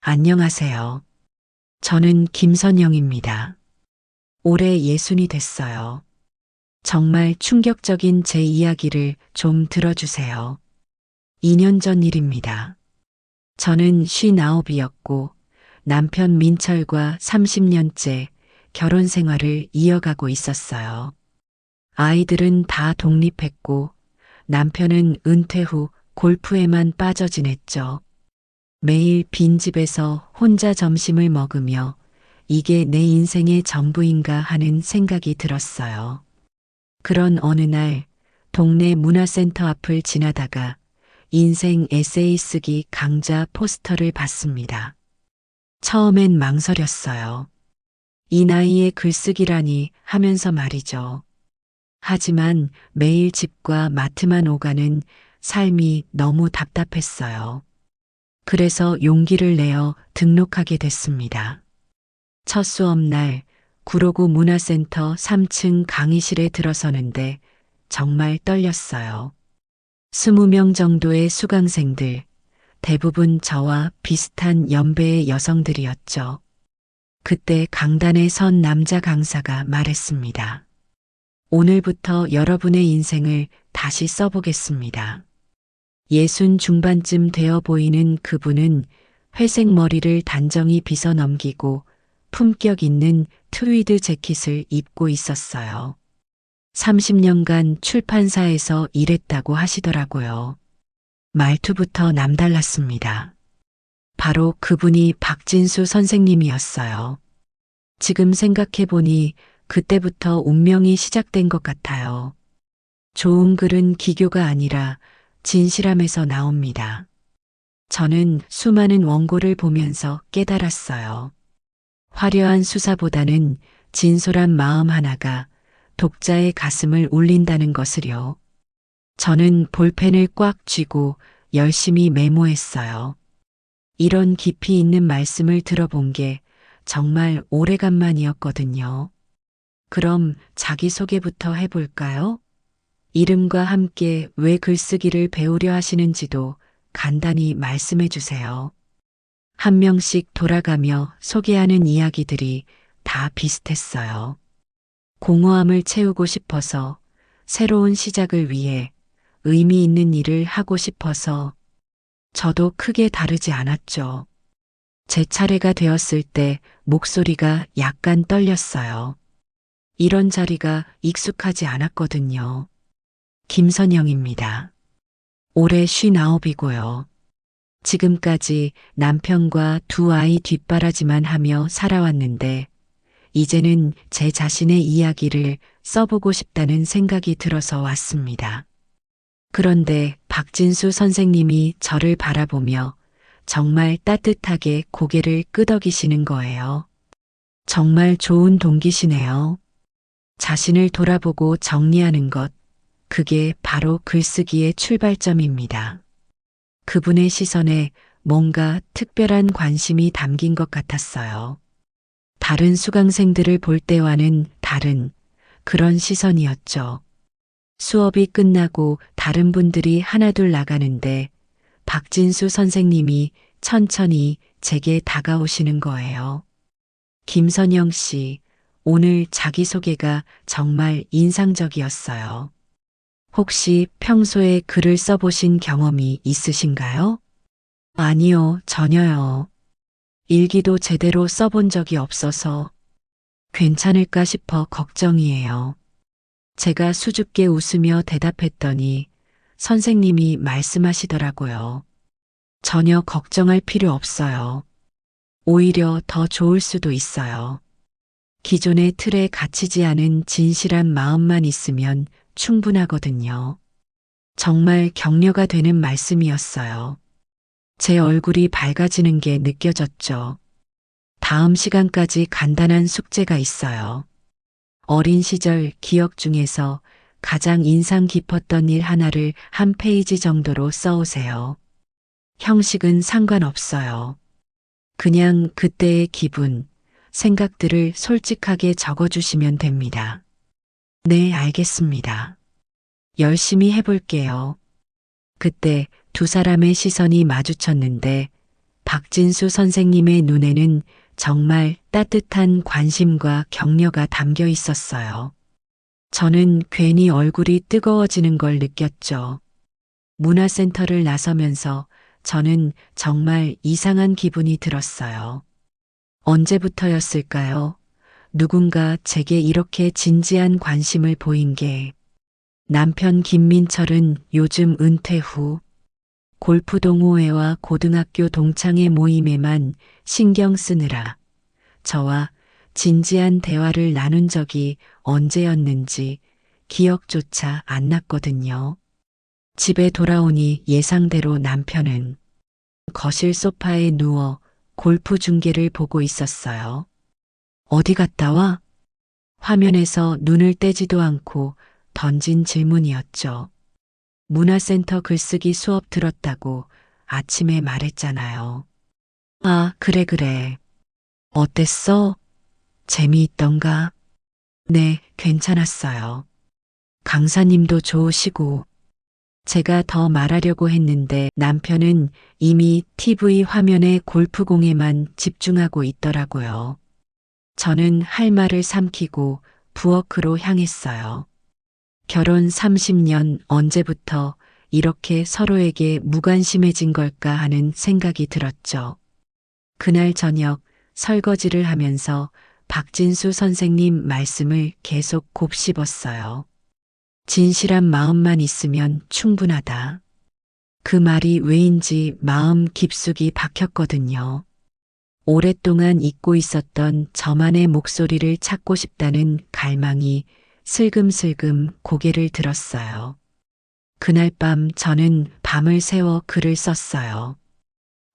안녕하세요. 저는 김선영입니다. 올해 60이 됐어요. 정말 충격적인 제 이야기를 좀 들어주세요. 2년 전 일입니다. 저는 59이었고 남편 민철과 30년째 결혼 생활을 이어가고 있었어요. 아이들은 다 독립했고 남편은 은퇴 후 골프에만 빠져 지냈죠. 매일 빈집에서 혼자 점심을 먹으며 이게 내 인생의 전부인가 하는 생각이 들었어요. 그런 어느 날 동네 문화센터 앞을 지나다가 인생 에세이 쓰기 강좌 포스터를 봤습니다. 처음엔 망설였어요. 이 나이에 글쓰기라니 하면서 말이죠. 하지만 매일 집과 마트만 오가는 삶이 너무 답답했어요. 그래서 용기를 내어 등록하게 됐습니다. 첫 수업날 구로구 문화센터 3층 강의실에 들어서는데 정말 떨렸어요. 20명 정도의 수강생들, 대부분 저와 비슷한 연배의 여성들이었죠. 그때 강단에 선 남자 강사가 말했습니다. 오늘부터 여러분의 인생을 다시 써보겠습니다. 60 중반쯤 되어 보이는 그분은 회색 머리를 단정히 빗어 넘기고 품격 있는 트위드 재킷을 입고 있었어요. 30년간 출판사에서 일했다고 하시더라고요. 말투부터 남달랐습니다. 바로 그분이 박진수 선생님이었어요. 지금 생각해보니 그때부터 운명이 시작된 것 같아요. 좋은 글은 기교가 아니라 진실함에서 나옵니다. 저는 수많은 원고를 보면서 깨달았어요. 화려한 수사보다는 진솔한 마음 하나가 독자의 가슴을 울린다는 것을요. 저는 볼펜을 꽉 쥐고 열심히 메모했어요. 이런 깊이 있는 말씀을 들어본 게 정말 오래간만이었거든요. 그럼 자기소개부터 해볼까요? 이름과 함께 왜 글쓰기를 배우려 하시는지도 간단히 말씀해 주세요. 한 명씩 돌아가며 소개하는 이야기들이 다 비슷했어요. 공허함을 채우고 싶어서, 새로운 시작을 위해 의미 있는 일을 하고 싶어서. 저도 크게 다르지 않았죠. 제 차례가 되었을 때 목소리가 약간 떨렸어요. 이런 자리가 익숙하지 않았거든요. 김선영입니다. 올해 59이고요. 지금까지 남편과 두 아이 뒷바라지만 하며 살아왔는데 이제는 제 자신의 이야기를 써보고 싶다는 생각이 들어서 왔습니다. 그런데 박진수 선생님이 저를 바라보며 정말 따뜻하게 고개를 끄덕이시는 거예요. 정말 좋은 동기시네요. 자신을 돌아보고 정리하는 것, 그게 바로 글쓰기의 출발점입니다. 그분의 시선에 뭔가 특별한 관심이 담긴 것 같았어요. 다른 수강생들을 볼 때와는 다른 그런 시선이었죠. 수업이 끝나고 다른 분들이 하나둘 나가는데 박진수 선생님이 천천히 제게 다가오시는 거예요. 김선영 씨, 오늘 자기소개가 정말 인상적이었어요. 혹시 평소에 글을 써보신 경험이 있으신가요? 아니요, 전혀요. 일기도 제대로 써본 적이 없어서 괜찮을까 싶어 걱정이에요. 제가 수줍게 웃으며 대답했더니 선생님이 말씀하시더라고요. 전혀 걱정할 필요 없어요. 오히려 더 좋을 수도 있어요. 기존의 틀에 갇히지 않은 진실한 마음만 있으면 충분하거든요. 정말 격려가 되는 말씀이었어요. 제 얼굴이 밝아지는 게 느껴졌죠. 다음 시간까지 간단한 숙제가 있어요. 어린 시절 기억 중에서 가장 인상 깊었던 일 하나를 한 페이지 정도로 써오세요. 형식은 상관없어요. 그냥 그때의 기분, 생각들을 솔직하게 적어주시면 됩니다. 네, 알겠습니다. 열심히 해볼게요. 그때 두 사람의 시선이 마주쳤는데 박진수 선생님의 눈에는 정말 따뜻한 관심과 격려가 담겨 있었어요. 저는 괜히 얼굴이 뜨거워지는 걸 느꼈죠. 문화센터를 나서면서 저는 정말 이상한 기분이 들었어요. 언제부터였을까요? 누군가 제게 이렇게 진지한 관심을 보인 게. 남편 김민철은 요즘 은퇴 후 골프 동호회와 고등학교 동창회 모임에만 신경 쓰느라 저와 진지한 대화를 나눈 적이 언제였는지 기억조차 안 났거든요. 집에 돌아오니 예상대로 남편은 거실 소파에 누워 골프 중계를 보고 있었어요. 어디 갔다 와? 화면에서 눈을 떼지도 않고 던진 질문이었죠. 문화센터 글쓰기 수업 들었다고 아침에 말했잖아요. 아, 그래. 어땠어? 재미있던가? 네, 괜찮았어요. 강사님도 좋으시고. 제가 더 말하려고 했는데 남편은 이미 TV 화면에 골프공에만 집중하고 있더라고요. 저는 할 말을 삼키고 부엌으로 향했어요. 결혼 30년 언제부터 이렇게 서로에게 무관심해진 걸까 하는 생각이 들었죠. 그날 저녁 설거지를 하면서 박진수 선생님 말씀을 계속 곱씹었어요. 진실한 마음만 있으면 충분하다. 그 말이 왜인지 마음 깊숙이 박혔거든요. 오랫동안 잊고 있었던 저만의 목소리를 찾고 싶다는 갈망이 슬금슬금 고개를 들었어요. 그날 밤 저는 밤을 새워 글을 썼어요.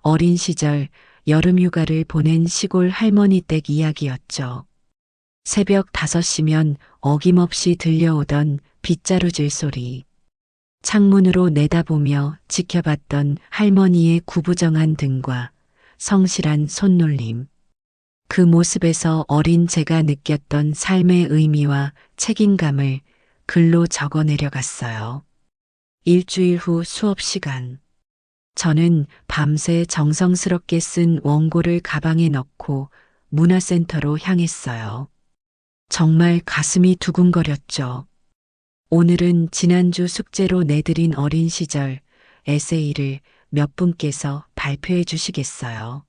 어린 시절 여름휴가를 보낸 시골 할머니 댁 이야기였죠. 새벽 5시면 어김없이 들려오던 빗자루질 소리. 창문으로 내다보며 지켜봤던 할머니의 구부정한 등과 성실한 손놀림. 그 모습에서 어린 제가 느꼈던 삶의 의미와 책임감을 글로 적어 내려갔어요. 일주일 후 수업 시간. 저는 밤새 정성스럽게 쓴 원고를 가방에 넣고 문화센터로 향했어요. 정말 가슴이 두근거렸죠. 오늘은 지난주 숙제로 내드린 어린 시절 에세이를 몇 분께서 발표해 주시겠어요?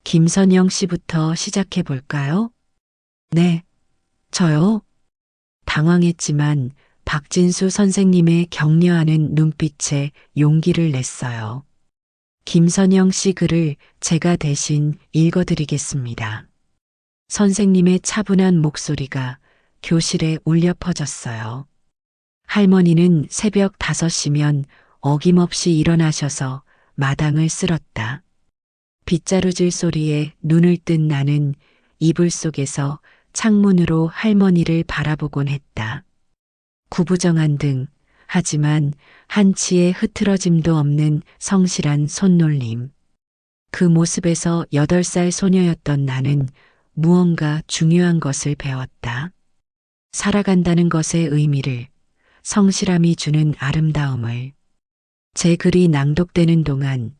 김선영 씨부터 시작해 볼까요? 네, 저요? 당황했지만 박진수 선생님의 격려하는 눈빛에 용기를 냈어요. 김선영 씨 글을 제가 대신 읽어드리겠습니다. 선생님의 차분한 목소리가 교실에 울려 퍼졌어요. 할머니는 새벽 5시면 어김없이 일어나셔서 마당을 쓸었다. 빗자루질 소리에 눈을 뜬 나는 이불 속에서 창문으로 할머니를 바라보곤 했다. 구부정한 등, 하지만 한치의 흐트러짐도 없는 성실한 손놀림. 그 모습에서 8살 소녀였던 나는 무언가 중요한 것을 배웠다. 살아간다는 것의 의미를, 성실함이 주는 아름다움을. 제 글이 낭독되는 동안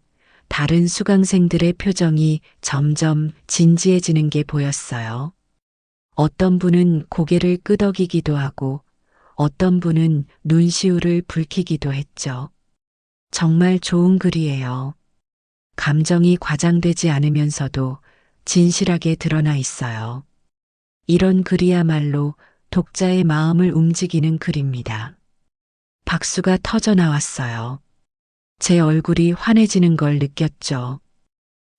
다른 수강생들의 표정이 점점 진지해지는 게 보였어요. 어떤 분은 고개를 끄덕이기도 하고 어떤 분은 눈시울을 붉히기도 했죠. 정말 좋은 글이에요. 감정이 과장되지 않으면서도 진실하게 드러나 있어요. 이런 글이야말로 독자의 마음을 움직이는 글입니다. 박수가 터져 나왔어요. 제 얼굴이 환해지는 걸 느꼈죠.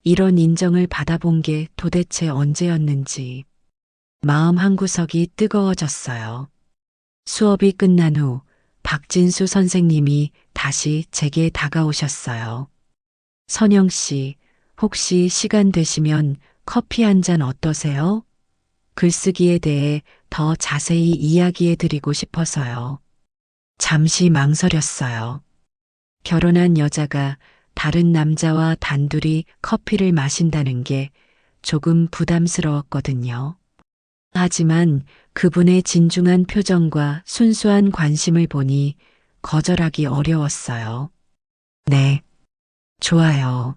이런 인정을 받아본 게 도대체 언제였는지 마음 한구석이 뜨거워졌어요. 수업이 끝난 후 박진수 선생님이 다시 제게 다가오셨어요. 선영 씨, 혹시 시간 되시면 커피 한 잔 어떠세요? 글쓰기에 대해 더 자세히 이야기해 드리고 싶어서요. 잠시 망설였어요. 결혼한 여자가 다른 남자와 단둘이 커피를 마신다는 게 조금 부담스러웠거든요. 하지만 그분의 진중한 표정과 순수한 관심을 보니 거절하기 어려웠어요. 네, 좋아요.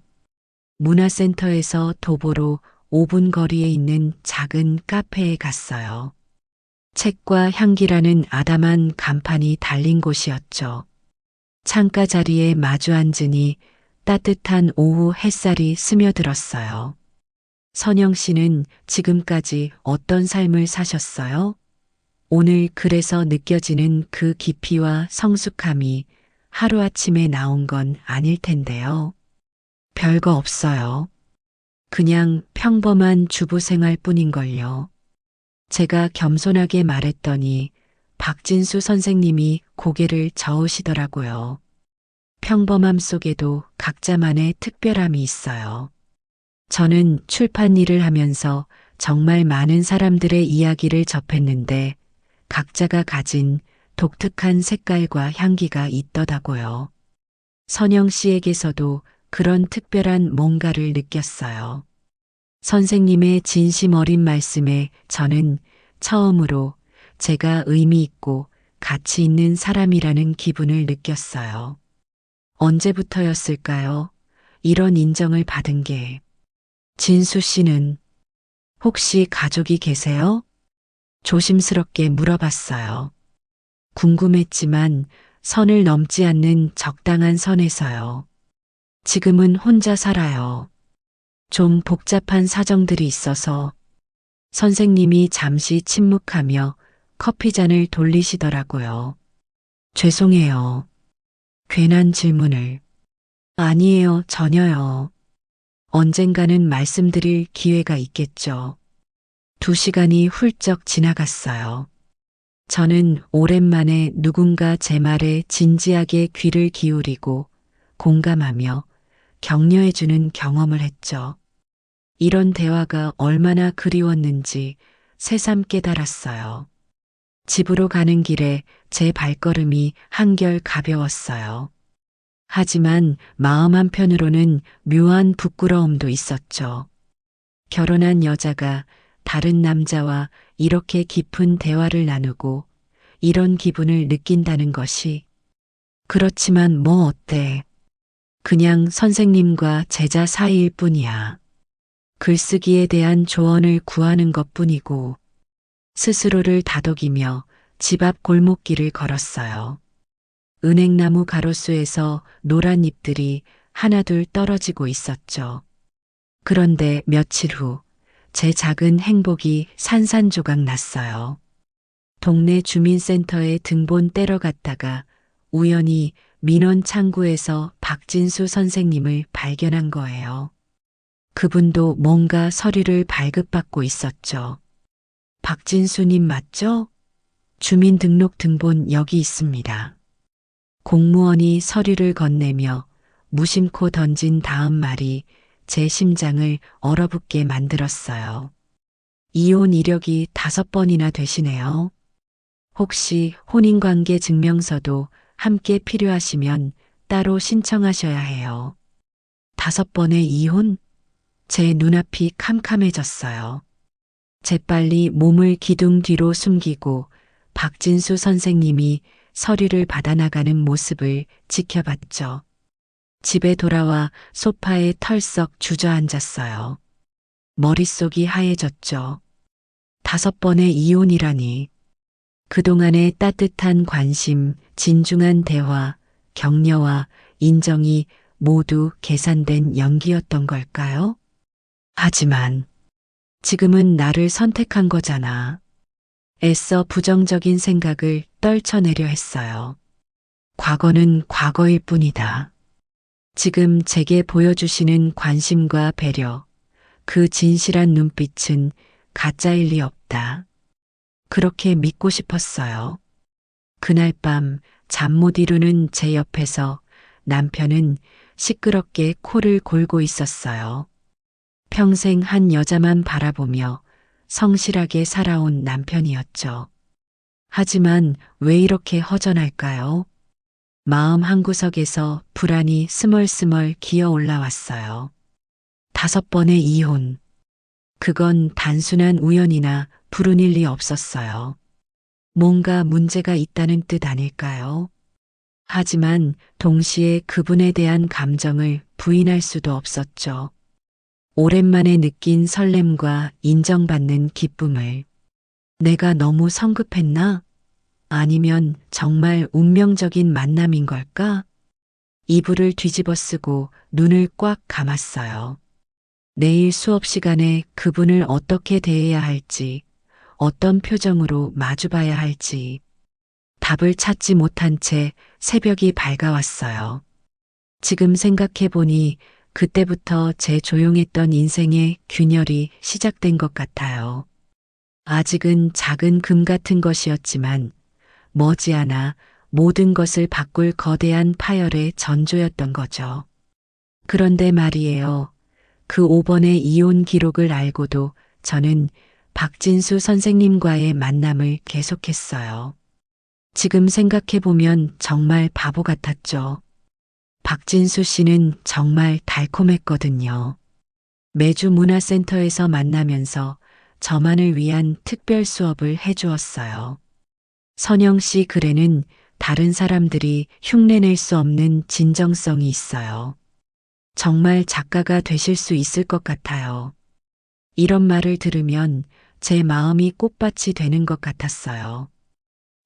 문화센터에서 도보로 5분 거리에 있는 작은 카페에 갔어요. 책과 향기라는 아담한 간판이 달린 곳이었죠. 창가 자리에 마주 앉으니 따뜻한 오후 햇살이 스며들었어요. 선영 씨는 지금까지 어떤 삶을 사셨어요? 오늘 글에서 느껴지는 그 깊이와 성숙함이 하루아침에 나온 건 아닐 텐데요. 별거 없어요. 그냥 평범한 주부 생활 뿐인걸요. 제가 겸손하게 말했더니 박진수 선생님이 고개를 저으시더라고요. 평범함 속에도 각자만의 특별함이 있어요. 저는 출판 일을 하면서 정말 많은 사람들의 이야기를 접했는데 각자가 가진 독특한 색깔과 향기가 있더라고요. 선영 씨에게서도 그런 특별한 뭔가를 느꼈어요. 선생님의 진심 어린 말씀에 저는 처음으로 제가 의미 있고 가치 있는 사람이라는 기분을 느꼈어요. 언제부터였을까요? 이런 인정을 받은 게. 진수 씨는 혹시 가족이 계세요? 조심스럽게 물어봤어요. 궁금했지만 선을 넘지 않는 적당한 선에서요. 지금은 혼자 살아요. 좀 복잡한 사정들이 있어서. 선생님이 잠시 침묵하며 커피잔을 돌리시더라고요. 죄송해요. 괜한 질문을. 아니에요, 전혀요. 언젠가는 말씀드릴 기회가 있겠죠. 2시간이 훌쩍 지나갔어요. 저는 오랜만에 누군가 제 말에 진지하게 귀를 기울이고 공감하며 격려해주는 경험을 했죠. 이런 대화가 얼마나 그리웠는지 새삼 깨달았어요. 집으로 가는 길에 제 발걸음이 한결 가벼웠어요. 하지만 마음 한편으로는 묘한 부끄러움도 있었죠. 결혼한 여자가 다른 남자와 이렇게 깊은 대화를 나누고 이런 기분을 느낀다는 것이. 그렇지만 뭐 어때? 그냥 선생님과 제자 사이일 뿐이야. 글쓰기에 대한 조언을 구하는 것 뿐이고. 스스로를 다독이며 집 앞 골목길을 걸었어요. 은행나무 가로수에서 노란 잎들이 하나둘 떨어지고 있었죠. 그런데 며칠 후 제 작은 행복이 산산조각 났어요. 동네 주민센터에 등본 떼러 갔다가 우연히 민원 창구에서 박진수 선생님을 발견한 거예요. 그분도 뭔가 서류를 발급받고 있었죠. 박진수님 맞죠? 주민등록 등본 여기 있습니다. 공무원이 서류를 건네며 무심코 던진 다음 말이 제 심장을 얼어붙게 만들었어요. 이혼 이력이 5번이나 되시네요. 혹시 혼인관계 증명서도 함께 필요하시면 따로 신청하셔야 해요. 5번의 이혼? 제 눈앞이 캄캄해졌어요. 재빨리 몸을 기둥 뒤로 숨기고 박진수 선생님이 서류를 받아나가는 모습을 지켜봤죠. 집에 돌아와 소파에 털썩 주저앉았어요. 머릿속이 하얘졌죠. 5번의 이혼이라니. 그동안의 따뜻한 관심, 진중한 대화, 격려와 인정이 모두 계산된 연기였던 걸까요? 하지만 지금은 나를 선택한 거잖아. 애써 부정적인 생각을 떨쳐내려 했어요. 과거는 과거일 뿐이다. 지금 제게 보여주시는 관심과 배려, 그 진실한 눈빛은 가짜일 리 없다. 그렇게 믿고 싶었어요. 그날 밤 잠 못 이루는 제 옆에서 남편은 시끄럽게 코를 골고 있었어요. 평생 한 여자만 바라보며 성실하게 살아온 남편이었죠. 하지만 왜 이렇게 허전할까요? 마음 한구석에서 불안이 스멀스멀 기어 올라왔어요. 5번의 이혼. 그건 단순한 우연이나 불운일 리 없었어요. 뭔가 문제가 있다는 뜻 아닐까요? 하지만 동시에 그분에 대한 감정을 부인할 수도 없었죠. 오랜만에 느낀 설렘과 인정받는 기쁨을. 내가 너무 성급했나? 아니면 정말 운명적인 만남인 걸까? 이불을 뒤집어 쓰고 눈을 꽉 감았어요. 내일 수업 시간에 그분을 어떻게 대해야 할지, 어떤 표정으로 마주봐야 할지, 답을 찾지 못한 채 새벽이 밝아왔어요. 지금 생각해보니 그때부터 제 조용했던 인생의 균열이 시작된 것 같아요. 아직은 작은 금 같은 것이었지만 머지않아 모든 것을 바꿀 거대한 파열의 전조였던 거죠. 그런데 말이에요. 그 5번의 이혼 기록을 알고도 저는 박진수 선생님과의 만남을 계속했어요. 지금 생각해보면 정말 바보 같았죠. 박진수 씨는 정말 달콤했거든요. 매주 문화센터에서 만나면서 저만을 위한 특별 수업을 해주었어요. 선영 씨 글에는 다른 사람들이 흉내낼 수 없는 진정성이 있어요. 정말 작가가 되실 수 있을 것 같아요. 이런 말을 들으면 제 마음이 꽃밭이 되는 것 같았어요.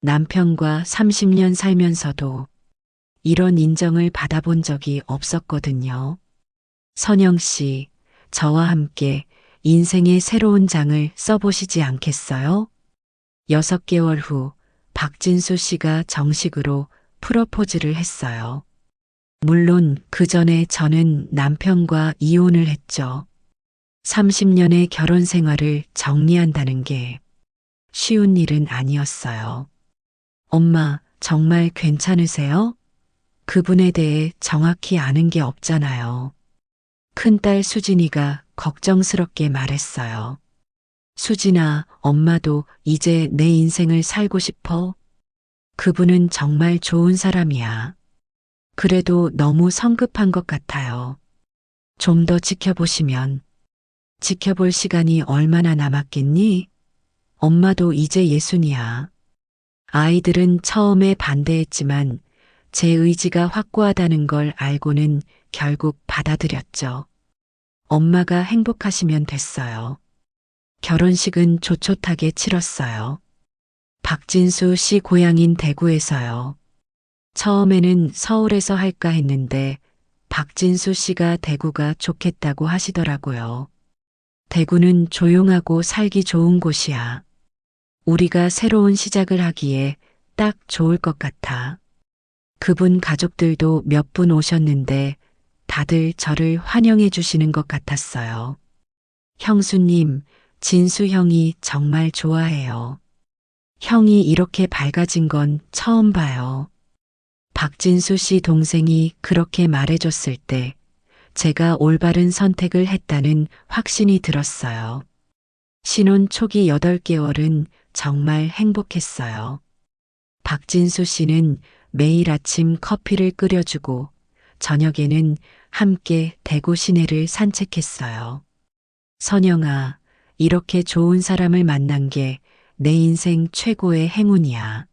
남편과 30년 살면서도 이런 인정을 받아본 적이 없었거든요. 선영 씨, 저와 함께 인생의 새로운 장을 써보시지 않겠어요? 6개월 후 박진수 씨가 정식으로 프러포즈를 했어요. 물론 그 전에 저는 남편과 이혼을 했죠. 30년의 결혼 생활을 정리한다는 게 쉬운 일은 아니었어요. 엄마, 정말 괜찮으세요? 그분에 대해 정확히 아는 게 없잖아요. 큰딸 수진이가 걱정스럽게 말했어요. 수진아, 엄마도 이제 내 인생을 살고 싶어? 그분은 정말 좋은 사람이야. 그래도 너무 성급한 것 같아요. 좀 더 지켜보시면. 지켜볼 시간이 얼마나 남았겠니? 엄마도 이제 예순이야. 아이들은 처음에 반대했지만 제 의지가 확고하다는 걸 알고는 결국 받아들였죠. 엄마가 행복하시면 됐어요. 결혼식은 조촐하게 치렀어요. 박진수 씨 고향인 대구에서요. 처음에는 서울에서 할까 했는데 박진수 씨가 대구가 좋겠다고 하시더라고요. 대구는 조용하고 살기 좋은 곳이야. 우리가 새로운 시작을 하기에 딱 좋을 것 같아. 그분 가족들도 몇 분 오셨는데 다들 저를 환영해 주시는 것 같았어요. 형수님, 진수 형이 정말 좋아해요. 형이 이렇게 밝아진 건 처음 봐요. 박진수 씨 동생이 그렇게 말해줬을 때 제가 올바른 선택을 했다는 확신이 들었어요. 신혼 초기 8개월은 정말 행복했어요. 박진수 씨는 매일 아침 커피를 끓여주고 저녁에는 함께 대구 시내를 산책했어요. 선영아, 이렇게 좋은 사람을 만난 게 내 인생 최고의 행운이야.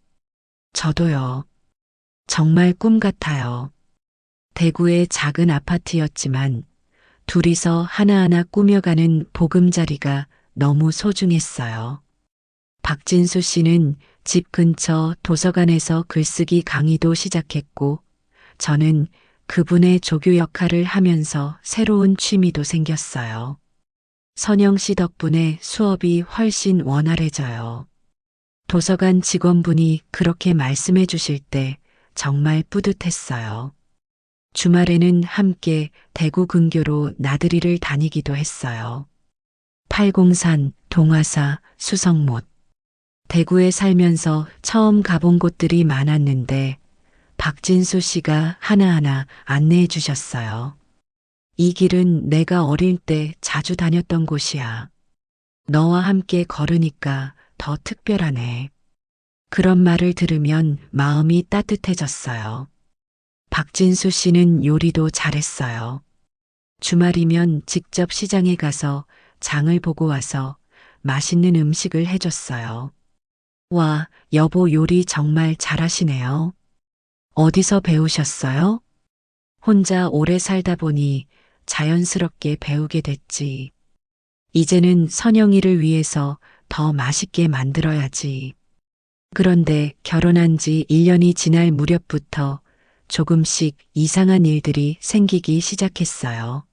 저도요. 정말 꿈 같아요. 대구의 작은 아파트였지만 둘이서 하나하나 꾸며가는 보금자리가 너무 소중했어요. 박진수 씨는 집 근처 도서관에서 글쓰기 강의도 시작했고 저는 그분의 조교 역할을 하면서 새로운 취미도 생겼어요. 선영 씨 덕분에 수업이 훨씬 원활해져요. 도서관 직원분이 그렇게 말씀해 주실 때 정말 뿌듯했어요. 주말에는 함께 대구 근교로 나들이를 다니기도 했어요. 팔공산, 동화사, 수성못. 대구에 살면서 처음 가본 곳들이 많았는데 박진수 씨가 하나하나 안내해 주셨어요. 이 길은 내가 어릴 때 자주 다녔던 곳이야. 너와 함께 걸으니까 더 특별하네. 그런 말을 들으면 마음이 따뜻해졌어요. 박진수 씨는 요리도 잘했어요. 주말이면 직접 시장에 가서 장을 보고 와서 맛있는 음식을 해줬어요. 와, 여보 요리 정말 잘하시네요. 어디서 배우셨어요? 혼자 오래 살다 보니 자연스럽게 배우게 됐지. 이제는 선영이를 위해서 더 맛있게 만들어야지. 그런데 결혼한 지 1년이 지날 무렵부터 조금씩 이상한 일들이 생기기 시작했어요.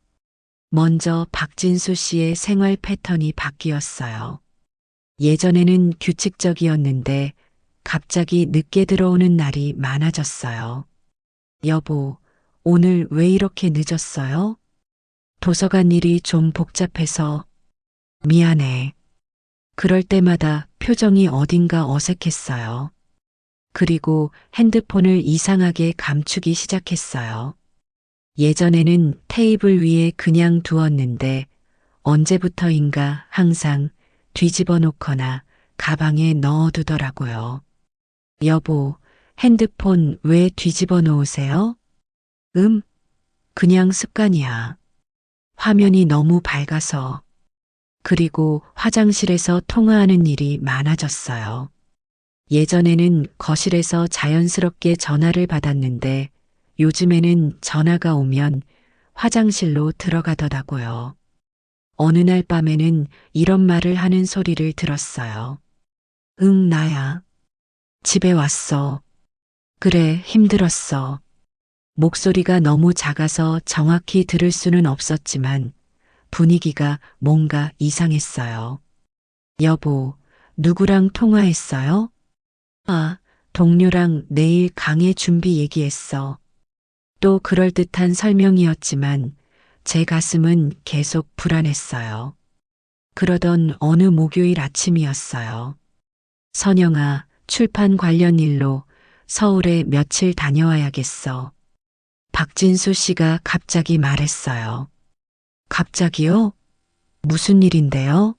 먼저 박진수 씨의 생활 패턴이 바뀌었어요. 예전에는 규칙적이었는데 갑자기 늦게 들어오는 날이 많아졌어요. 여보, 오늘 왜 이렇게 늦었어요? 도서관 일이 좀 복잡해서 미안해. 그럴 때마다 표정이 어딘가 어색했어요. 그리고 핸드폰을 이상하게 감추기 시작했어요. 예전에는 테이블 위에 그냥 두었는데 언제부터인가 항상 뒤집어 놓거나 가방에 넣어두더라고요. 여보, 핸드폰 왜 뒤집어 놓으세요? 그냥 습관이야. 화면이 너무 밝아서. 그리고 화장실에서 통화하는 일이 많아졌어요. 예전에는 거실에서 자연스럽게 전화를 받았는데 요즘에는 전화가 오면 화장실로 들어가더라고요. 어느 날 밤에는 이런 말을 하는 소리를 들었어요. 응, 나야. 집에 왔어. 그래, 힘들었어. 목소리가 너무 작아서 정확히 들을 수는 없었지만 분위기가 뭔가 이상했어요. 여보, 누구랑 통화했어요? 아, 동료랑 내일 강의 준비 얘기했어. 또 그럴듯한 설명이었지만 제 가슴은 계속 불안했어요. 그러던 어느 목요일 아침이었어요. 선영아, 출판 관련 일로 서울에 며칠 다녀와야겠어. 박진수 씨가 갑자기 말했어요. 갑자기요? 무슨 일인데요?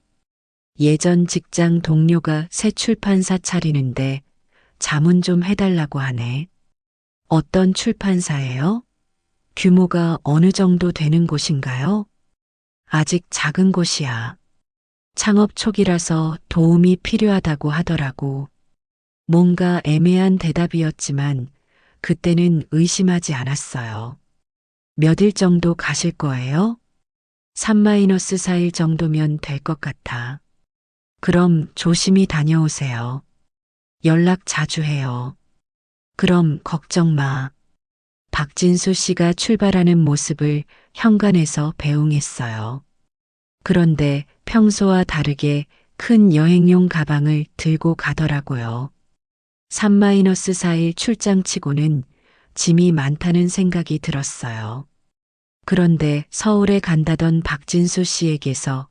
예전 직장 동료가 새 출판사 차리는데 자문 좀 해달라고 하네. 어떤 출판사예요? 규모가 어느 정도 되는 곳인가요? 아직 작은 곳이야. 창업 초기라서 도움이 필요하다고 하더라고. 뭔가 애매한 대답이었지만 그때는 의심하지 않았어요. 몇 일 정도 가실 거예요? 3-4일 정도면 될 것 같아. 그럼 조심히 다녀오세요. 연락 자주 해요. 그럼 걱정 마. 박진수 씨가 출발하는 모습을 현관에서 배웅했어요. 그런데 평소와 다르게 큰 여행용 가방을 들고 가더라고요. 3-4일 출장치고는 짐이 많다는 생각이 들었어요. 그런데 서울에 간다던 박진수 씨에게서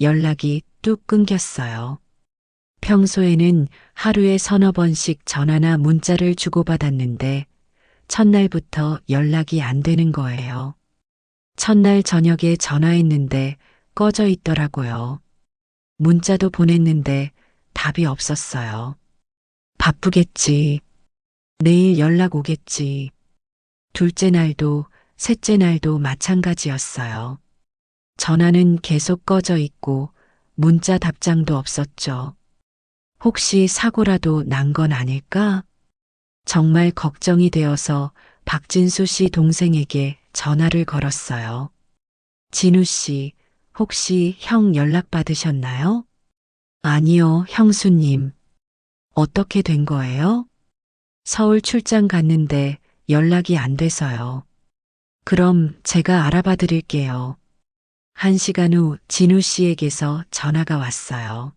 연락이 뚝 끊겼어요. 평소에는 하루에 서너 번씩 전화나 문자를 주고받았는데 첫날부터 연락이 안 되는 거예요. 첫날 저녁에 전화했는데 꺼져 있더라고요. 문자도 보냈는데 답이 없었어요. 바쁘겠지. 내일 연락 오겠지. 둘째 날도 셋째 날도 마찬가지였어요. 전화는 계속 꺼져 있고 문자 답장도 없었죠. 혹시 사고라도 난 건 아닐까? 정말 걱정이 되어서 박진수 씨 동생에게 전화를 걸었어요. 진우 씨, 혹시 형 연락 받으셨나요? 아니요, 형수님. 어떻게 된 거예요? 서울 출장 갔는데 연락이 안 돼서요. 그럼 제가 알아봐 드릴게요. 1시간 후 진우 씨에게서 전화가 왔어요.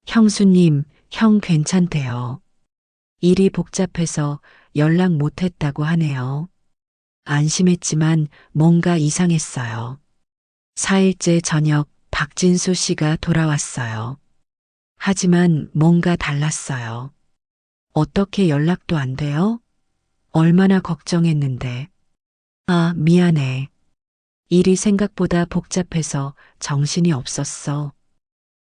형수님, 형 괜찮대요. 일이 복잡해서 연락 못했다고 하네요. 안심했지만 뭔가 이상했어요. 4일째 저녁 박진수 씨가 돌아왔어요. 하지만 뭔가 달랐어요. 어떻게 연락도 안 돼요? 얼마나 걱정했는데. 아, 미안해. 일이 생각보다 복잡해서 정신이 없었어.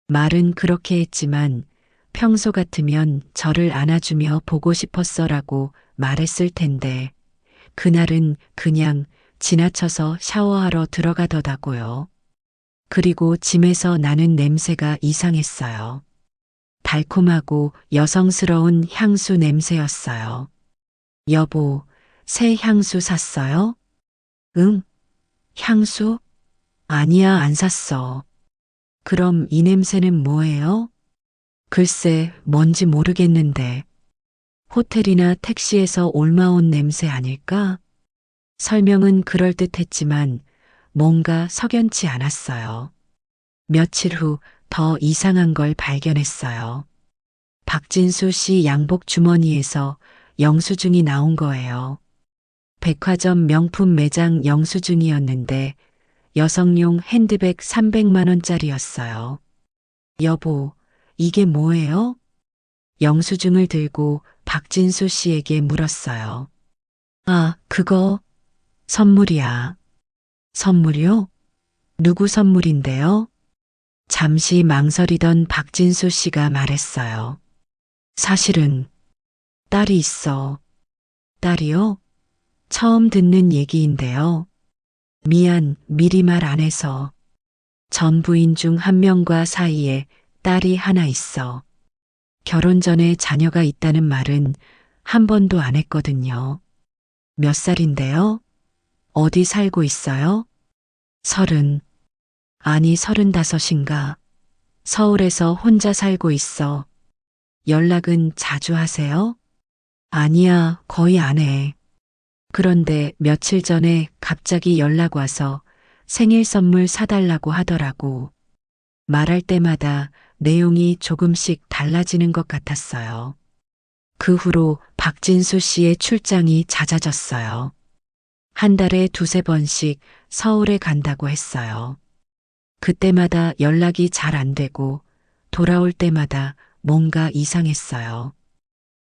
말은 그렇게 했지만 평소 같으면 저를 안아주며 보고 싶었어라고 말했을 텐데 그날은 그냥 지나쳐서 샤워하러 들어가더라고요. 그리고 짐에서 나는 냄새가 이상했어요. 달콤하고 여성스러운 향수 냄새였어요. 여보, 새 향수 샀어요? 응, 향수? 아니야, 안 샀어. 그럼 이 냄새는 뭐예요? 글쎄, 뭔지 모르겠는데. 호텔이나 택시에서 옮아온 냄새 아닐까? 설명은 그럴듯했지만 뭔가 석연치 않았어요. 며칠 후 더 이상한 걸 발견했어요. 박진수 씨 양복 주머니에서 영수증이 나온 거예요. 백화점 명품 매장 영수증이었는데 여성용 핸드백 300만 원짜리였어요. 여보, 이게 뭐예요? 영수증을 들고 박진수 씨에게 물었어요. 아, 그거 선물이야. 선물이요? 누구 선물인데요? 잠시 망설이던 박진수 씨가 말했어요. 사실은 딸이 있어. 딸이요? 처음 듣는 얘기인데요. 미안, 미리 말 안 해서. 전 부인 중 한 명과 사이에 딸이 하나 있어. 결혼 전에 자녀가 있다는 말은 한 번도 안 했거든요. 몇 살인데요? 어디 살고 있어요? 30. 아니 35인가. 서울에서 혼자 살고 있어. 연락은 자주 하세요? 아니야, 거의 안 해. 그런데 며칠 전에 갑자기 연락 와서 생일 선물 사달라고 하더라고. 말할 때마다 내용이 조금씩 달라지는 것 같았어요. 그 후로 박진수 씨의 출장이 잦아졌어요. 한 달에 두세 번씩 서울에 간다고 했어요. 그때마다 연락이 잘 안 되고 돌아올 때마다 뭔가 이상했어요.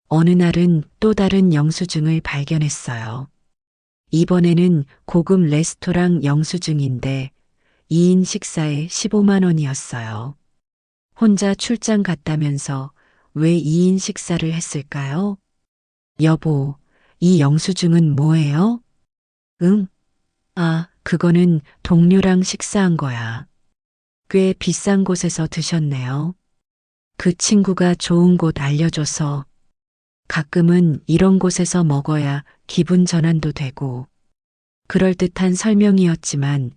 어느 날은 또 다른 영수증을 발견했어요. 이번에는 고급 레스토랑 영수증인데 2인 식사에 15만 원이었어요. 혼자 출장 갔다면서 왜 2인 식사를 했을까요? 여보, 이 영수증은 뭐예요? 응? 아, 그거는 동료랑 식사한 거야. 꽤 비싼 곳에서 드셨네요. 그 친구가 좋은 곳 알려줘서 가끔은 이런 곳에서 먹어야 기분 전환도 되고 그럴듯한 설명이었지만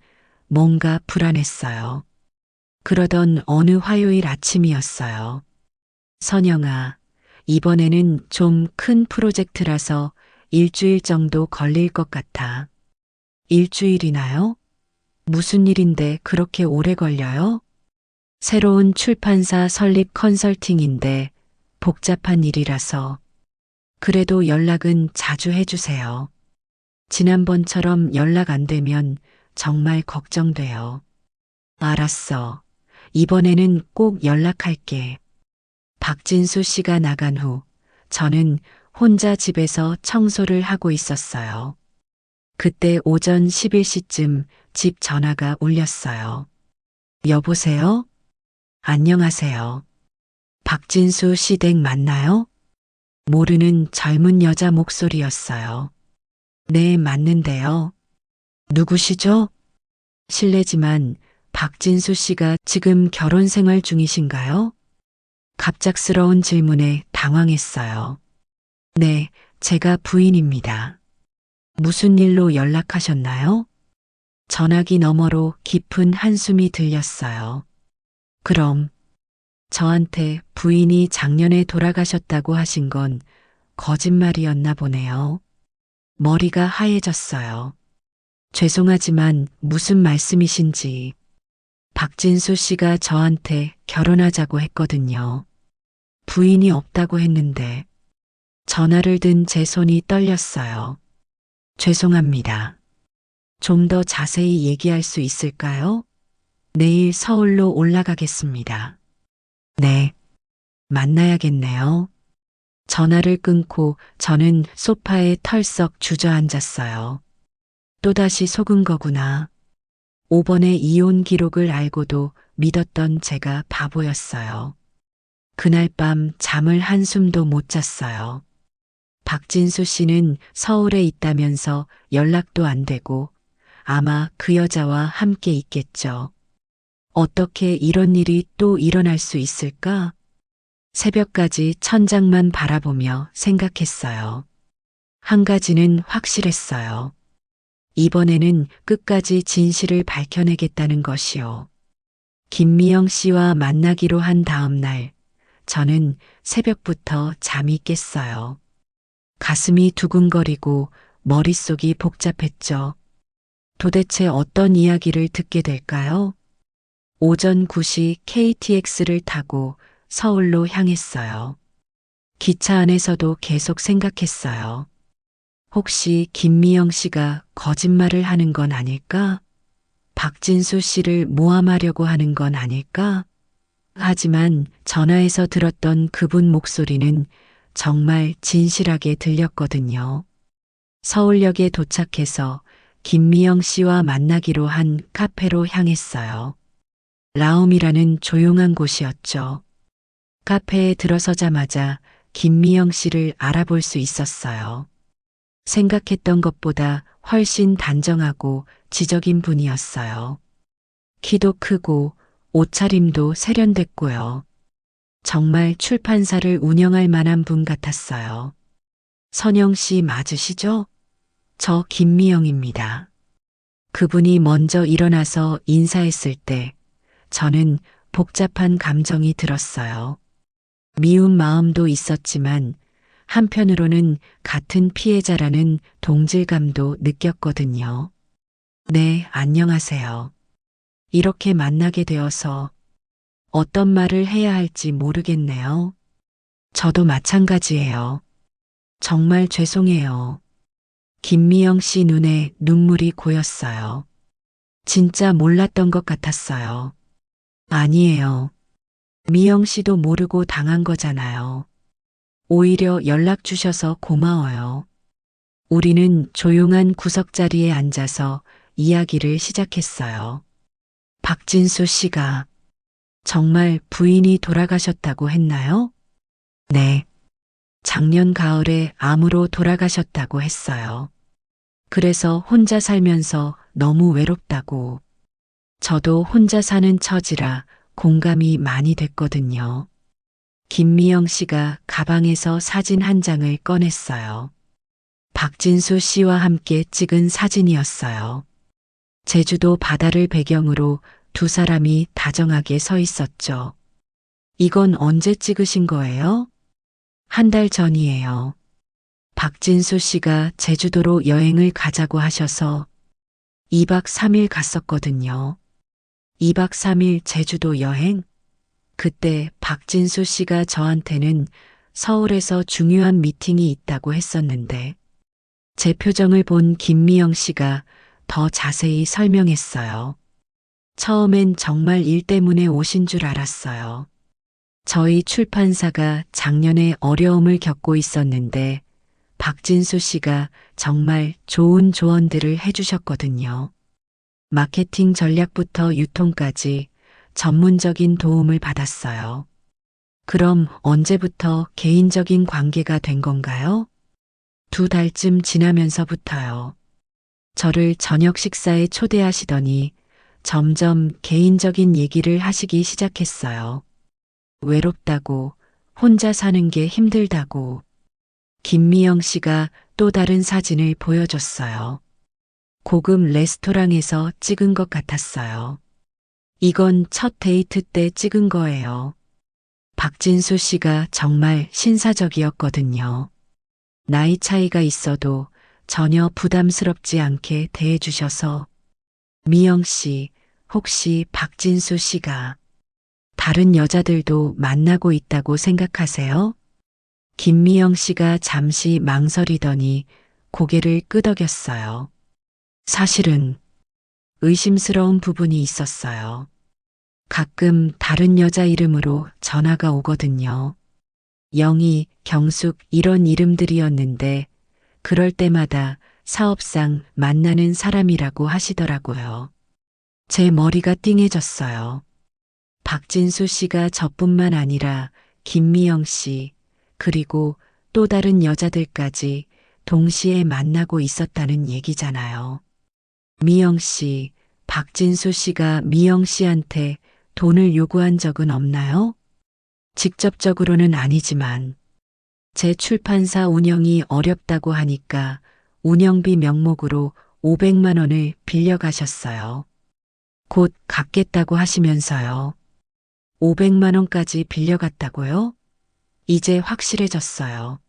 뭔가 불안했어요. 그러던 어느 화요일 아침이었어요. 선영아, 이번에는 좀 큰 프로젝트라서 일주일 정도 걸릴 것 같아. 일주일이나요? 무슨 일인데 그렇게 오래 걸려요? 새로운 출판사 설립 컨설팅인데 복잡한 일이라서 그래도 연락은 자주 해주세요. 지난번처럼 연락 안 되면 정말 걱정돼요. 알았어. 이번에는 꼭 연락할게. 박진수 씨가 나간 후 저는 혼자 집에서 청소를 하고 있었어요. 그때 오전 11시쯤 집 전화가 울렸어요. 여보세요? 안녕하세요. 박진수 씨 댁 맞나요? 모르는 젊은 여자 목소리였어요. 네, 맞는데요. 누구시죠? 실례지만 박진수 씨가 지금 결혼 생활 중이신가요? 갑작스러운 질문에 당황했어요. 네, 제가 부인입니다. 무슨 일로 연락하셨나요? 전화기 너머로 깊은 한숨이 들렸어요. 그럼 저한테 부인이 작년에 돌아가셨다고 하신 건 거짓말이었나 보네요. 머리가 하얘졌어요. 죄송하지만 무슨 말씀이신지. 박진수 씨가 저한테 결혼하자고 했거든요. 부인이 없다고 했는데 전화를 든 제 손이 떨렸어요. 죄송합니다. 좀 더 자세히 얘기할 수 있을까요? 내일 서울로 올라가겠습니다. 네, 만나야겠네요. 전화를 끊고 저는 소파에 털썩 주저앉았어요. 또다시 속은 거구나. 5번의 이혼 기록을 알고도 믿었던 제가 바보였어요. 그날 밤 잠을 한숨도 못 잤어요. 박진수 씨는 서울에 있다면서 연락도 안 되고 아마 그 여자와 함께 있겠죠. 어떻게 이런 일이 또 일어날 수 있을까? 새벽까지 천장만 바라보며 생각했어요. 한 가지는 확실했어요. 이번에는 끝까지 진실을 밝혀내겠다는 것이요. 김미영 씨와 만나기로 한 다음 날, 저는 새벽부터 잠이 깼어요. 가슴이 두근거리고 머릿속이 복잡했죠. 도대체 어떤 이야기를 듣게 될까요? 오전 9시 KTX를 타고 서울로 향했어요. 기차 안에서도 계속 생각했어요. 혹시 김미영 씨가 거짓말을 하는 건 아닐까? 박진수 씨를 모함하려고 하는 건 아닐까? 하지만 전화에서 들었던 그분 목소리는 정말 진실하게 들렸거든요. 서울역에 도착해서 김미영 씨와 만나기로 한 카페로 향했어요. 라움이라는 조용한 곳이었죠. 카페에 들어서자마자 김미영 씨를 알아볼 수 있었어요. 생각했던 것보다 훨씬 단정하고 지적인 분이었어요. 키도 크고 옷차림도 세련됐고요. 정말 출판사를 운영할 만한 분 같았어요. 선영 씨 맞으시죠? 저 김미영입니다. 그분이 먼저 일어나서 인사했을 때 저는 복잡한 감정이 들었어요. 미운 마음도 있었지만 한편으로는 같은 피해자라는 동질감도 느꼈거든요. 네, 안녕하세요. 이렇게 만나게 되어서 어떤 말을 해야 할지 모르겠네요. 저도 마찬가지예요. 정말 죄송해요. 김미영 씨 눈에 눈물이 고였어요. 진짜 몰랐던 것 같았어요. 아니에요. 미영 씨도 모르고 당한 거잖아요. 오히려 연락 주셔서 고마워요. 우리는 조용한 구석자리에 앉아서 이야기를 시작했어요. 박진수 씨가 정말 부인이 돌아가셨다고 했나요? 네. 작년 가을에 암으로 돌아가셨다고 했어요. 그래서 혼자 살면서 너무 외롭다고. 저도 혼자 사는 처지라 공감이 많이 됐거든요. 김미영 씨가 가방에서 사진 한 장을 꺼냈어요. 박진수 씨와 함께 찍은 사진이었어요. 제주도 바다를 배경으로 두 사람이 다정하게 서 있었죠. 이건 언제 찍으신 거예요? 한 달 전이에요. 박진수 씨가 제주도로 여행을 가자고 하셔서 2박 3일 갔었거든요. 2박 3일 제주도 여행? 그때 박진수 씨가 저한테는 서울에서 중요한 미팅이 있다고 했었는데 제 표정을 본 김미영 씨가 더 자세히 설명했어요. 처음엔 정말 일 때문에 오신 줄 알았어요. 저희 출판사가 작년에 어려움을 겪고 있었는데 박진수 씨가 정말 좋은 조언들을 해주셨거든요. 마케팅 전략부터 유통까지 전문적인 도움을 받았어요. 그럼 언제부터 개인적인 관계가 된 건가요? 2달쯤 지나면서부터요. 저를 저녁 식사에 초대하시더니 점점 개인적인 얘기를 하시기 시작했어요. 외롭다고, 혼자 사는 게 힘들다고. 김미영 씨가 또 다른 사진을 보여줬어요. 고급 레스토랑에서 찍은 것 같았어요. 이건 첫 데이트 때 찍은 거예요. 박진수 씨가 정말 신사적이었거든요. 나이 차이가 있어도 전혀 부담스럽지 않게 대해주셔서 미영 씨, 혹시 박진수 씨가 다른 여자들도 만나고 있다고 생각하세요? 김미영 씨가 잠시 망설이더니 고개를 끄덕였어요. 사실은 의심스러운 부분이 있었어요. 가끔 다른 여자 이름으로 전화가 오거든요. 영희, 경숙 이런 이름들이었는데 그럴 때마다 사업상 만나는 사람이라고 하시더라고요. 제 머리가 띵해졌어요. 박진수 씨가 저뿐만 아니라 김미영 씨, 그리고 또 다른 여자들까지 동시에 만나고 있었다는 얘기잖아요. 미영 씨, 박진수 씨가 미영 씨한테 돈을 요구한 적은 없나요? 직접적으로는 아니지만 제 출판사 운영이 어렵다고 하니까 운영비 명목으로 500만 원을 빌려가셨어요. 곧 갚겠다고 하시면서요. 500만 원까지 빌려갔다고요? 이제 확실해졌어요.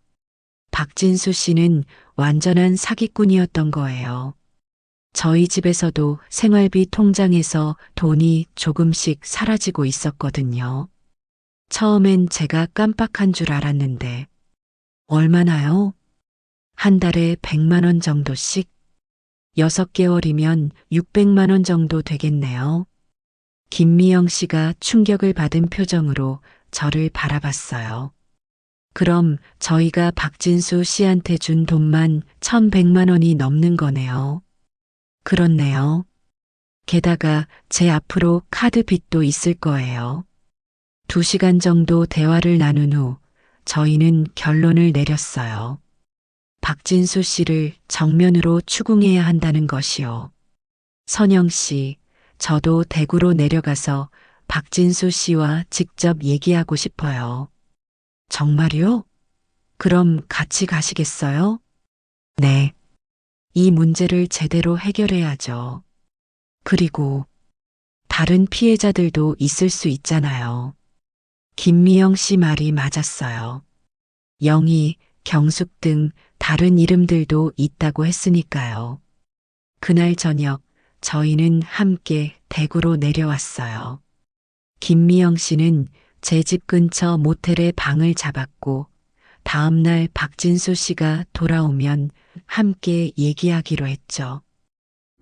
박진수 씨는 완전한 사기꾼이었던 거예요. 저희 집에서도 생활비 통장에서 돈이 조금씩 사라지고 있었거든요. 처음엔 제가 깜빡한 줄 알았는데, 얼마나요? 한 달에 100만 원 정도씩? 6개월이면 600만 원 정도 되겠네요. 김미영 씨가 충격을 받은 표정으로 저를 바라봤어요. 그럼 저희가 박진수 씨한테 준 돈만 1,100만 원이 넘는 거네요. 그렇네요. 게다가 제 앞으로 카드 빚도 있을 거예요. 2시간 정도 대화를 나눈 후 저희는 결론을 내렸어요. 박진수 씨를 정면으로 추궁해야 한다는 것이요. 선영 씨, 저도 대구로 내려가서 박진수 씨와 직접 얘기하고 싶어요. 정말요? 그럼 같이 가시겠어요? 네. 이 문제를 제대로 해결해야죠. 그리고 다른 피해자들도 있을 수 있잖아요. 김미영 씨 말이 맞았어요. 영희, 경숙 등 다른 이름들도 있다고 했으니까요. 그날 저녁 저희는 함께 대구로 내려왔어요. 김미영 씨는 제 집 근처 모텔에 방을 잡았고 다음날 박진수 씨가 돌아오면 함께 얘기하기로 했죠.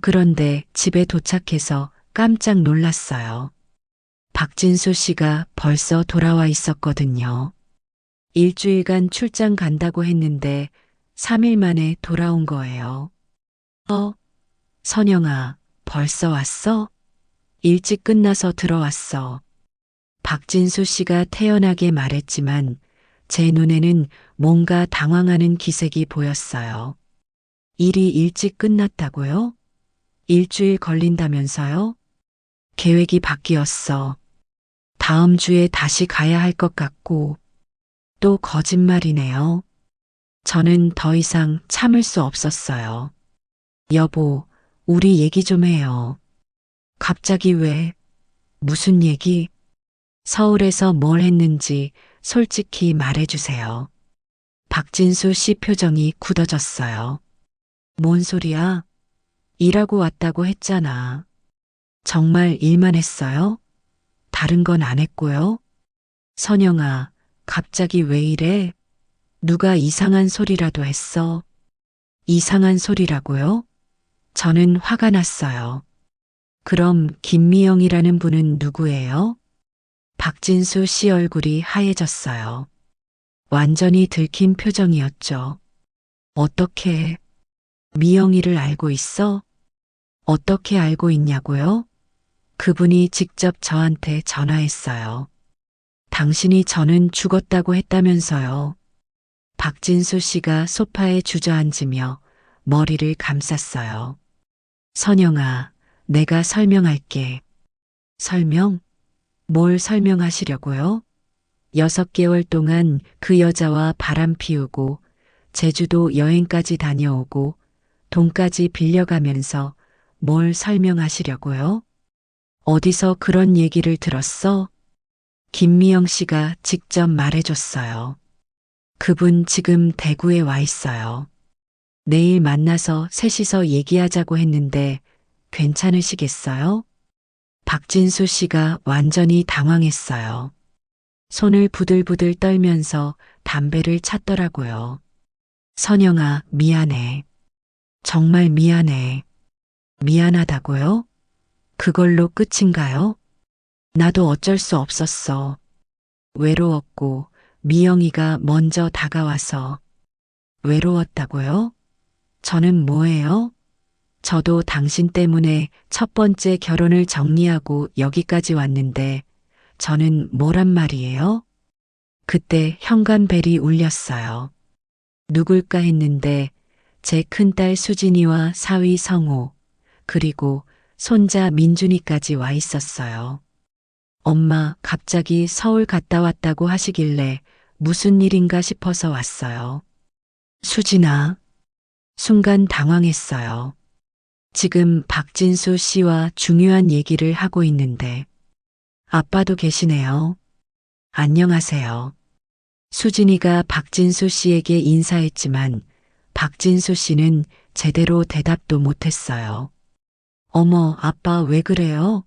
그런데 집에 도착해서 깜짝 놀랐어요. 박진수 씨가 벌써 돌아와 있었거든요. 일주일간 출장 간다고 했는데 3일 만에 돌아온 거예요. 선영아, 벌써 왔어? 일찍 끝나서 들어왔어. 박진수 씨가 태연하게 말했지만 제 눈에는 뭔가 당황하는 기색이 보였어요. 일이 일찍 끝났다고요? 일주일 걸린다면서요? 계획이 바뀌었어. 다음 주에 다시 가야 할 것 같고, 또 거짓말이네요. 저는 더 이상 참을 수 없었어요. 여보, 우리 얘기 좀 해요. 갑자기 왜? 무슨 얘기? 서울에서 뭘 했는지 솔직히 말해주세요. 박진수 씨 표정이 굳어졌어요. 뭔 소리야? 일하고 왔다고 했잖아. 정말 일만 했어요? 다른 건 안 했고요? 선영아, 갑자기 왜 이래? 누가 이상한 소리라도 했어? 이상한 소리라고요? 저는 화가 났어요. 그럼 김미영이라는 분은 누구예요? 박진수 씨 얼굴이 하얘졌어요. 완전히 들킨 표정이었죠. 어떻게 미영이를 알고 있어? 어떻게 알고 있냐고요? 그분이 직접 저한테 전화했어요. 당신이 저는 죽었다고 했다면서요. 박진수 씨가 소파에 주저앉으며 머리를 감쌌어요. 선영아, 내가 설명할게. 설명? 뭘 설명하시려고요? 6개월 동안 그 여자와 바람 피우고 제주도 여행까지 다녀오고 돈까지 빌려가면서 뭘 설명하시려고요? 어디서 그런 얘기를 들었어? 김미영 씨가 직접 말해줬어요. 그분 지금 대구에 와 있어요. 내일 만나서 셋이서 얘기하자고 했는데 괜찮으시겠어요? 박진수 씨가 완전히 당황했어요. 손을 부들부들 떨면서 담배를 찾더라고요. 선영아, 미안해. 정말 미안해. 미안하다고요? 그걸로 끝인가요? 나도 어쩔 수 없었어. 외로웠고 미영이가 먼저 다가와서. 외로웠다고요? 저는 뭐예요? 저도 당신 때문에 첫 번째 결혼을 정리하고 여기까지 왔는데 저는 뭐란 말이에요? 그때 현관벨이 울렸어요. 누굴까 했는데 제 큰딸 수진이와 사위 성호, 그리고 손자 민준이까지 와 있었어요. 엄마 갑자기 서울 갔다 왔다고 하시길래 무슨 일인가 싶어서 왔어요. 수진아. 순간 당황했어요. 지금 박진수 씨와 중요한 얘기를 하고 있는데 아빠도 계시네요. 안녕하세요. 수진이가 박진수 씨에게 인사했지만 박진수 씨는 제대로 대답도 못했어요. 어머, 아빠 왜 그래요?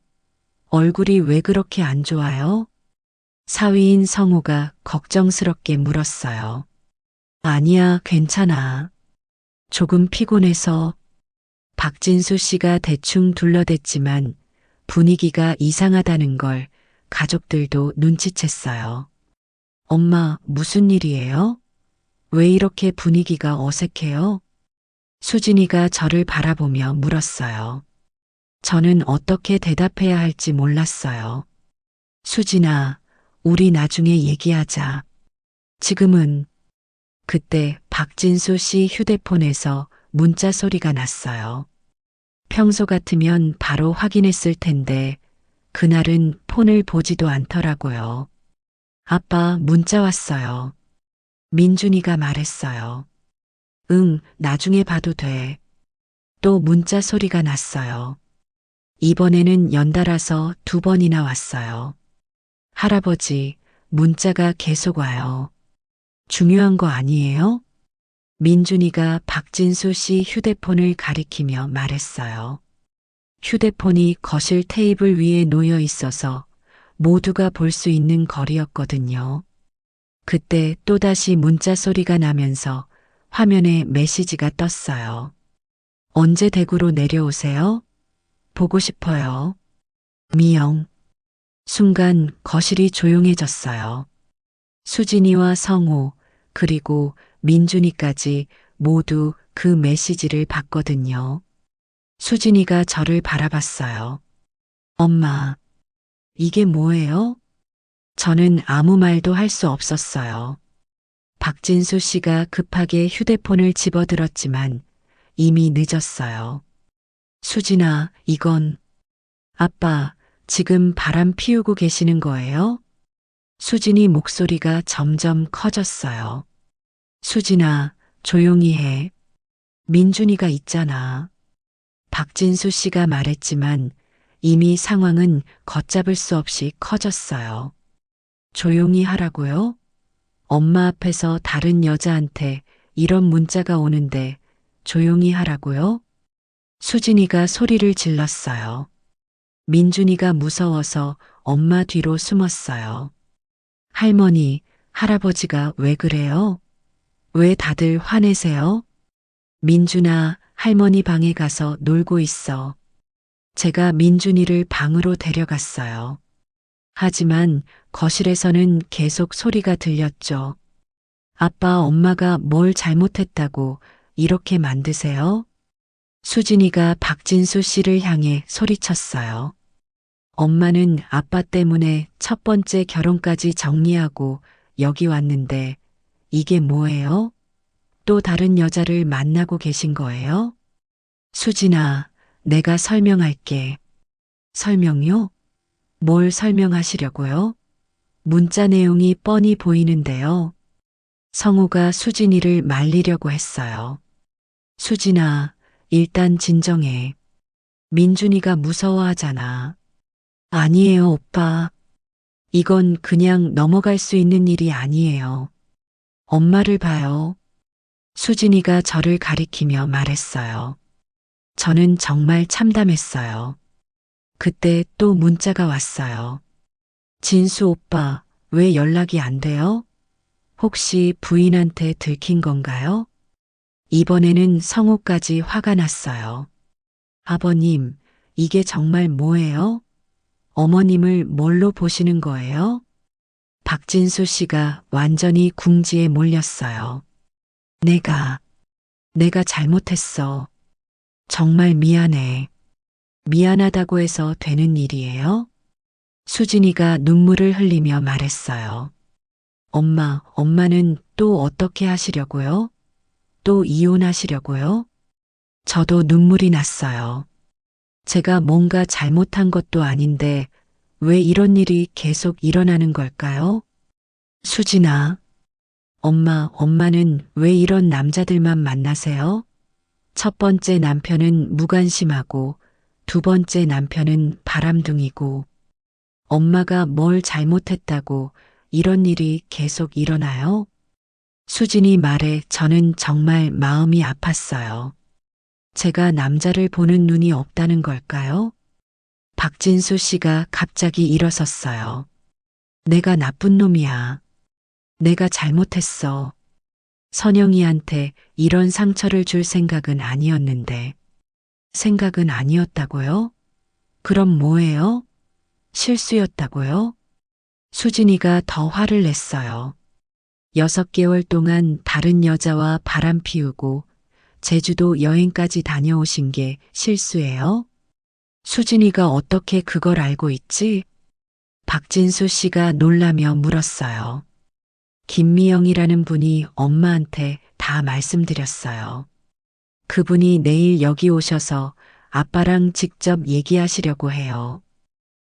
얼굴이 왜 그렇게 안 좋아요? 사위인 성우가 걱정스럽게 물었어요. 아니야, 괜찮아. 조금 피곤해서. 박진수 씨가 대충 둘러댔지만 분위기가 이상하다는 걸 가족들도 눈치챘어요. 엄마, 무슨 일이에요? 왜 이렇게 분위기가 어색해요? 수진이가 저를 바라보며 물었어요. 저는 어떻게 대답해야 할지 몰랐어요. 수진아, 우리 나중에 얘기하자. 지금은. 그때 박진수 씨 휴대폰에서 문자 소리가 났어요. 평소 같으면 바로 확인했을 텐데 그날은 폰을 보지도 않더라고요. 아빠, 문자 왔어요. 민준이가 말했어요. 응, 나중에 봐도 돼. 또 문자 소리가 났어요. 이번에는 연달아서 2번이나 왔어요. 할아버지, 문자가 계속 와요. 중요한 거 아니에요? 민준이가 박진수 씨 휴대폰을 가리키며 말했어요. 휴대폰이 거실 테이블 위에 놓여 있어서 모두가 볼 수 있는 거리였거든요. 그때 또다시 문자 소리가 나면서 화면에 메시지가 떴어요. 언제 대구로 내려오세요? 보고 싶어요. 미영. 순간 거실이 조용해졌어요. 수진이와 성우, 그리고 민준이까지 모두 그 메시지를 봤거든요. 수진이가 저를 바라봤어요. 엄마, 이게 뭐예요? 저는 아무 말도 할 수 없었어요. 박진수 씨가 급하게 휴대폰을 집어들었지만 이미 늦었어요. 수진아, 이건 아빠, 지금 바람 피우고 계시는 거예요? 수진이 목소리가 점점 커졌어요. 수진아, 조용히 해. 민준이가 있잖아. 박진수 씨가 말했지만 이미 상황은 걷잡을 수 없이 커졌어요. 조용히 하라고요? 엄마 앞에서 다른 여자한테 이런 문자가 오는데 조용히 하라고요? 수진이가 소리를 질렀어요. 민준이가 무서워서 엄마 뒤로 숨었어요. 할머니, 할아버지가 왜 그래요? 왜 다들 화내세요? 민준아, 할머니 방에 가서 놀고 있어. 제가 민준이를 방으로 데려갔어요. 하지만 거실에서는 계속 소리가 들렸죠. 아빠, 엄마가 뭘 잘못했다고 이렇게 만드세요? 수진이가 박진수 씨를 향해 소리쳤어요. 엄마는 아빠 때문에 첫 번째 결혼까지 정리하고 여기 왔는데 이게 뭐예요? 또 다른 여자를 만나고 계신 거예요? 수진아, 내가 설명할게. 설명요? 뭘 설명하시려고요? 문자 내용이 뻔히 보이는데요. 성우가 수진이를 말리려고 했어요. 수진아, 일단 진정해. 민준이가 무서워하잖아. 아니에요, 오빠. 이건 그냥 넘어갈 수 있는 일이 아니에요. 엄마를 봐요. 수진이가 저를 가리키며 말했어요. 저는 정말 참담했어요. 그때 또 문자가 왔어요. 진수 오빠, 왜 연락이 안 돼요? 혹시 부인한테 들킨 건가요? 이번에는 성우까지 화가 났어요. 아버님, 이게 정말 뭐예요? 어머님을 뭘로 보시는 거예요? 박진수 씨가 완전히 궁지에 몰렸어요. 내가 잘못했어. 정말 미안해. 미안하다고 해서 되는 일이에요? 수진이가 눈물을 흘리며 말했어요. 엄마는 또 어떻게 하시려고요? 또 이혼하시려고요? 저도 눈물이 났어요. 제가 뭔가 잘못한 것도 아닌데 왜 이런 일이 계속 일어나는 걸까요? 수진아, 엄마는 왜 이런 남자들만 만나세요? 첫 번째 남편은 무관심하고 두 번째 남편은 바람둥이고 엄마가 뭘 잘못했다고 이런 일이 계속 일어나요? 수진이 말에 저는 정말 마음이 아팠어요. 제가 남자를 보는 눈이 없다는 걸까요? 박진수 씨가 갑자기 일어섰어요. 내가 나쁜 놈이야. 내가 잘못했어. 선영이한테 이런 상처를 줄 생각은 아니었는데. 생각은 아니었다고요? 그럼 뭐예요? 실수였다고요? 수진이가 더 화를 냈어요. 6개월 동안 다른 여자와 바람 피우고 제주도 여행까지 다녀오신 게 실수예요? 수진이가 어떻게 그걸 알고 있지? 박진수 씨가 놀라며 물었어요. 김미영이라는 분이 엄마한테 다 말씀드렸어요. 그분이 내일 여기 오셔서 아빠랑 직접 얘기하시려고 해요.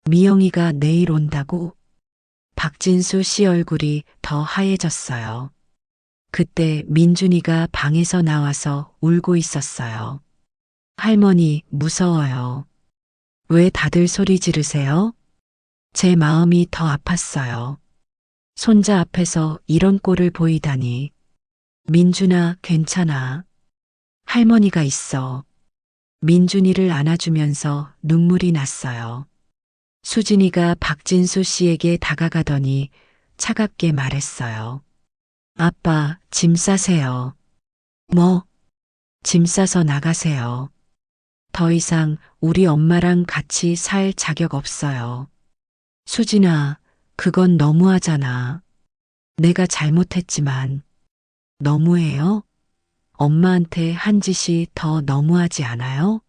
미영이가 내일 온다고? 박진수 씨 얼굴이 더 하얘졌어요. 그때 민준이가 방에서 나와서 울고 있었어요. 할머니, 무서워요. 왜 다들 소리 지르세요? 제 마음이 더 아팠어요. 손자 앞에서 이런 꼴을 보이다니. 민준아, 괜찮아. 할머니가 있어. 민준이를 안아주면서 눈물이 났어요. 수진이가 박진수 씨에게 다가가더니 차갑게 말했어요. 아빠, 짐 싸세요. 뭐? 짐 싸서 나가세요. 더 이상 우리 엄마랑 같이 살 자격 없어요. 수진아, 그건 너무하잖아. 내가 잘못했지만. 너무해요? 엄마한테 한 짓이 더 너무하지 않아요?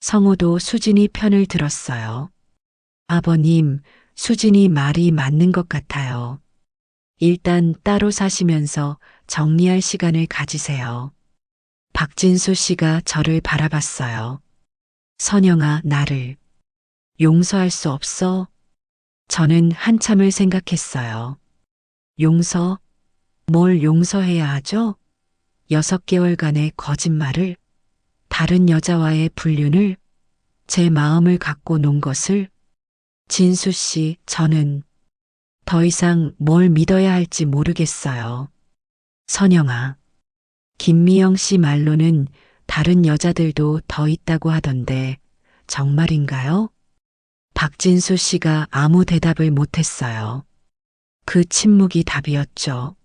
성우도 수진이 편을 들었어요. 아버님, 수진이 말이 맞는 것 같아요. 일단 따로 사시면서 정리할 시간을 가지세요. 박진수 씨가 저를 바라봤어요. 선영아, 나를 용서할 수 없어? 저는 한참을 생각했어요. 용서? 뭘 용서해야 하죠? 6개월간의 거짓말을, 다른 여자와의 불륜을, 제 마음을 갖고 논 것을. 진수 씨, 저는 더 이상 뭘 믿어야 할지 모르겠어요. 선영아, 김미영 씨 말로는 다른 여자들도 더 있다고 하던데 정말인가요? 박진수 씨가 아무 대답을 못했어요. 그 침묵이 답이었죠.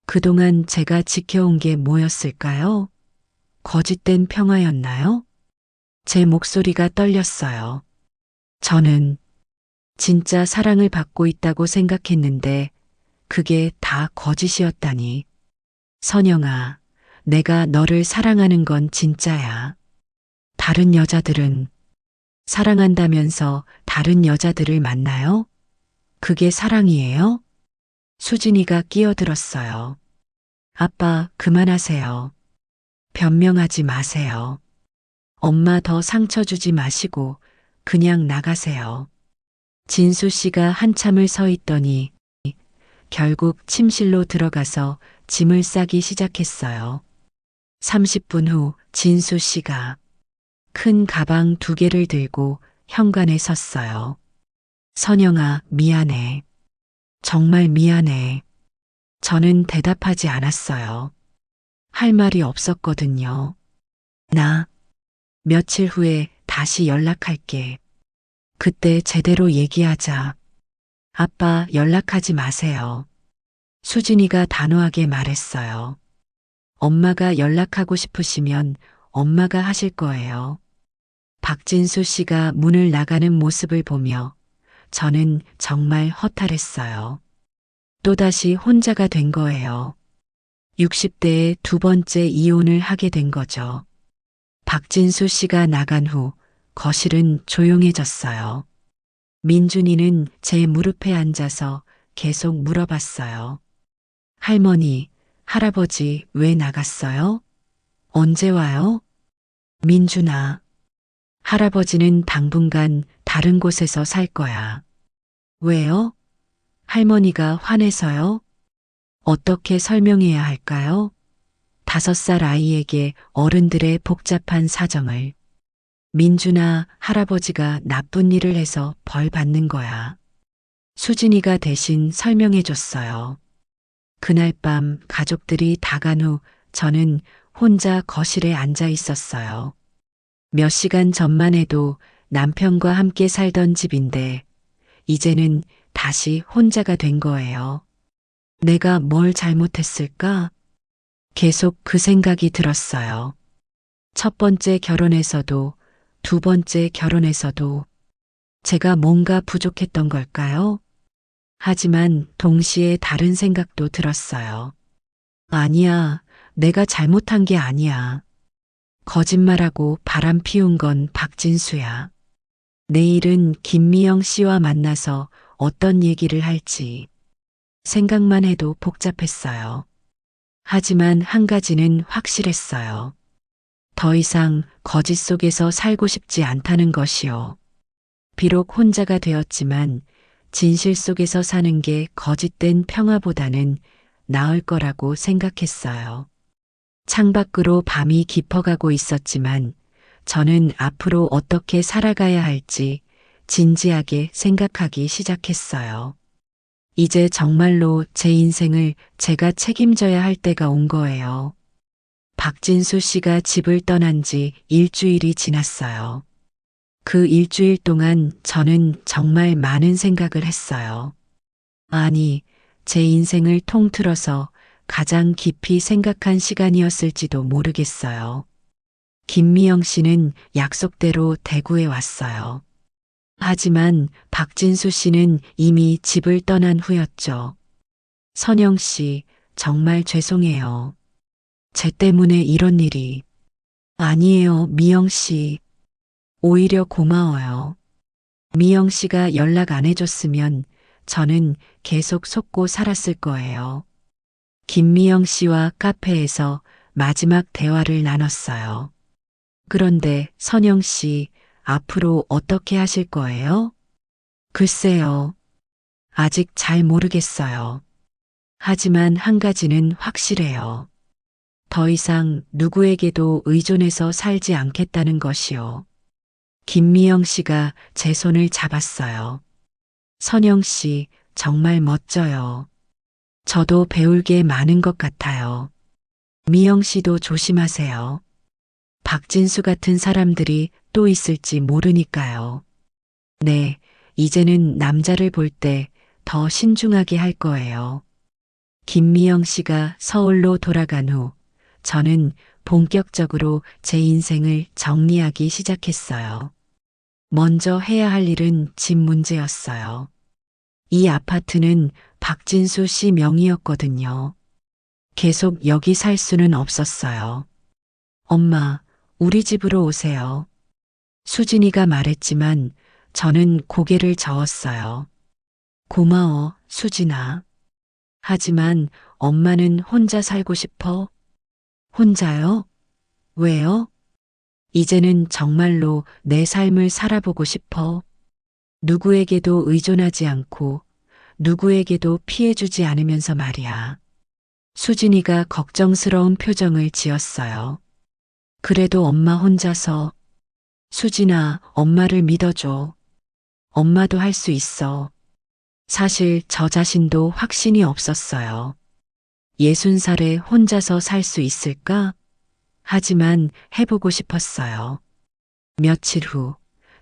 그동안 제가 지켜온 게 뭐였을까요? 거짓된 평화였나요? 제 목소리가 떨렸어요. 저는 진짜 사랑을 받고 있다고 생각했는데 그게 다 거짓이었다니. 선영아, 내가 너를 사랑하는 건 진짜야. 다른 여자들은 사랑한다면서 다른 여자들을 만나요? 그게 사랑이에요? 수진이가 끼어들었어요. 아빠, 그만하세요. 변명하지 마세요. 엄마 더 상처 주지 마시고 그냥 나가세요. 진수 씨가 한참을 서 있더니 결국 침실로 들어가서 짐을 싸기 시작했어요. 30분 후 진수 씨가 큰 가방 2개를 들고 현관에 섰어요. 선영아, 미안해. 정말 미안해. 저는 대답하지 않았어요. 할 말이 없었거든요. 나 며칠 후에 다시 연락할게. 그때 제대로 얘기하자. 아빠, 연락하지 마세요. 수진이가 단호하게 말했어요. 엄마가 연락하고 싶으시면 엄마가 하실 거예요. 박진수 씨가 문을 나가는 모습을 보며 저는 정말 허탈했어요. 또다시 혼자가 된 거예요. 60대에 2번째 이혼을 하게 된 거죠. 박진수 씨가 나간 후 거실은 조용해졌어요. 민준이는 제 무릎에 앉아서 계속 물어봤어요. 할머니, 할아버지 왜 나갔어요? 언제 와요? 민준아, 할아버지는 당분간 다른 곳에서 살 거야. 왜요? 할머니가 화내서요? 어떻게 설명해야 할까요? 5살 아이에게 어른들의 복잡한 사정을. 민주나 할아버지가 나쁜 일을 해서 벌 받는 거야. 수진이가 대신 설명해 줬어요. 그날 밤 가족들이 다 간 후 저는 혼자 거실에 앉아 있었어요. 몇 시간 전만 해도 남편과 함께 살던 집인데 이제는 다시 혼자가 된 거예요. 내가 뭘 잘못했을까? 계속 그 생각이 들었어요. 첫 번째 결혼에서도 두 번째 결혼에서도 제가 뭔가 부족했던 걸까요? 하지만 동시에 다른 생각도 들었어요. 아니야, 내가 잘못한 게 아니야. 거짓말하고 바람 피운 건 박진수야. 내일은 김미영 씨와 만나서 어떤 얘기를 할지 생각만 해도 복잡했어요. 하지만 한 가지는 확실했어요. 더 이상 거짓 속에서 살고 싶지 않다는 것이요. 비록 혼자가 되었지만 진실 속에서 사는 게 거짓된 평화보다는 나을 거라고 생각했어요. 창밖으로 밤이 깊어가고 있었지만 저는 앞으로 어떻게 살아가야 할지 진지하게 생각하기 시작했어요. 이제 정말로 제 인생을 제가 책임져야 할 때가 온 거예요. 박진수 씨가 집을 떠난 지 일주일이 지났어요. 그 일주일 동안 저는 정말 많은 생각을 했어요. 아니, 제 인생을 통틀어서 가장 깊이 생각한 시간이었을지도 모르겠어요. 김미영 씨는 약속대로 대구에 왔어요. 하지만 박진수 씨는 이미 집을 떠난 후였죠. 선영 씨, 정말 죄송해요. 제 때문에 이런 일이. 아니에요, 미영 씨. 오히려 고마워요. 미영 씨가 연락 안 해줬으면 저는 계속 속고 살았을 거예요. 김미영 씨와 카페에서 마지막 대화를 나눴어요. 그런데 선영 씨, 앞으로 어떻게 하실 거예요? 글쎄요. 아직 잘 모르겠어요. 하지만 한 가지는 확실해요. 더 이상 누구에게도 의존해서 살지 않겠다는 것이요. 김미영 씨가 제 손을 잡았어요. 선영 씨, 정말 멋져요. 저도 배울 게 많은 것 같아요. 미영 씨도 조심하세요. 박진수 같은 사람들이 또 있을지 모르니까요. 네, 이제는 남자를 볼 때 더 신중하게 할 거예요. 김미영 씨가 서울로 돌아간 후 저는 본격적으로 제 인생을 정리하기 시작했어요. 먼저 해야 할 일은 집 문제였어요. 이 아파트는 박진수 씨 명의였거든요. 계속 여기 살 수는 없었어요. 엄마, 우리 집으로 오세요. 수진이가 말했지만 저는 고개를 저었어요. 고마워, 수진아. 하지만 엄마는 혼자 살고 싶어? 혼자요? 왜요? 이제는 정말로 내 삶을 살아보고 싶어. 누구에게도 의존하지 않고 누구에게도 피해주지 않으면서 말이야. 수진이가 걱정스러운 표정을 지었어요. 그래도 엄마 혼자서. 수진아, 엄마를 믿어줘. 엄마도 할 수 있어. 사실 저 자신도 확신이 없었어요. 60살에 혼자서 살 수 있을까? 하지만 해보고 싶었어요. 며칠 후,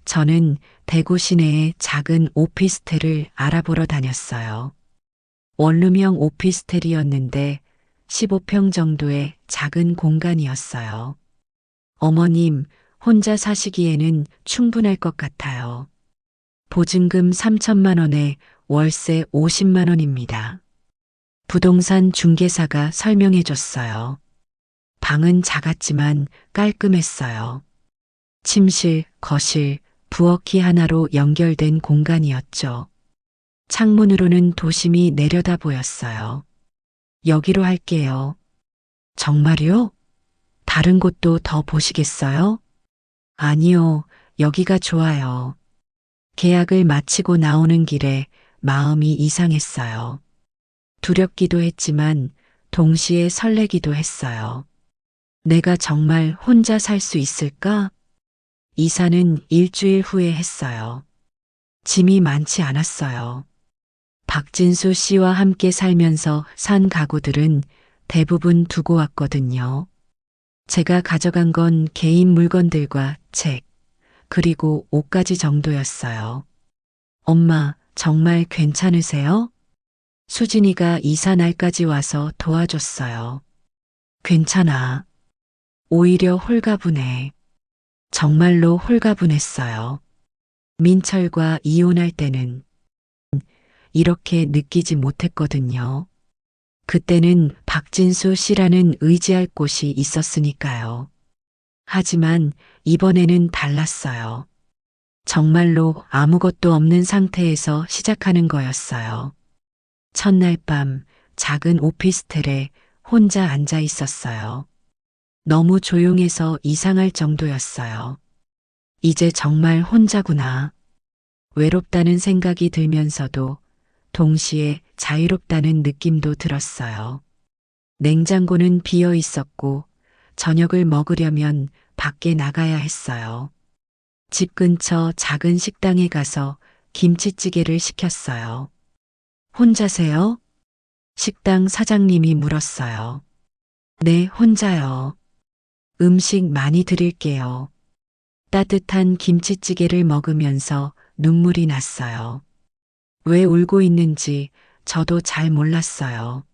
저는 대구 시내의 작은 오피스텔을 알아보러 다녔어요. 원룸형 오피스텔이었는데 15평 정도의 작은 공간이었어요. 어머님, 혼자 사시기에는 충분할 것 같아요. 보증금 3천만 원에 월세 50만 원입니다. 부동산 중개사가 설명해 줬어요. 방은 작았지만 깔끔했어요. 침실, 거실, 부엌이 하나로 연결된 공간이었죠. 창문으로는 도심이 내려다 보였어요. 여기로 할게요. 정말요? 다른 곳도 더 보시겠어요? 아니요, 여기가 좋아요. 계약을 마치고 나오는 길에 마음이 이상했어요. 두렵기도 했지만 동시에 설레기도 했어요. 내가 정말 혼자 살 수 있을까? 이사는 일주일 후에 했어요. 짐이 많지 않았어요. 박진수 씨와 함께 살면서 산 가구들은 대부분 두고 왔거든요. 제가 가져간 건 개인 물건들과 책, 그리고 옷가지 정도였어요. 엄마, 정말 괜찮으세요? 수진이가 이사 날까지 와서 도와줬어요. 괜찮아. 오히려 홀가분해. 정말로 홀가분했어요. 민철과 이혼할 때는 이렇게 느끼지 못했거든요. 그때는 박진수 씨라는 의지할 곳이 있었으니까요. 하지만 이번에는 달랐어요. 정말로 아무것도 없는 상태에서 시작하는 거였어요. 첫날 밤 작은 오피스텔에 혼자 앉아 있었어요. 너무 조용해서 이상할 정도였어요. 이제 정말 혼자구나. 외롭다는 생각이 들면서도 동시에 자유롭다는 느낌도 들었어요. 냉장고는 비어 있었고 저녁을 먹으려면 밖에 나가야 했어요. 집 근처 작은 식당에 가서 김치찌개를 시켰어요. 혼자세요? 식당 사장님이 물었어요. 네, 혼자요. 음식 많이 드릴게요. 따뜻한 김치찌개를 먹으면서 눈물이 났어요. 왜 울고 있는지 저도 잘 몰랐어요.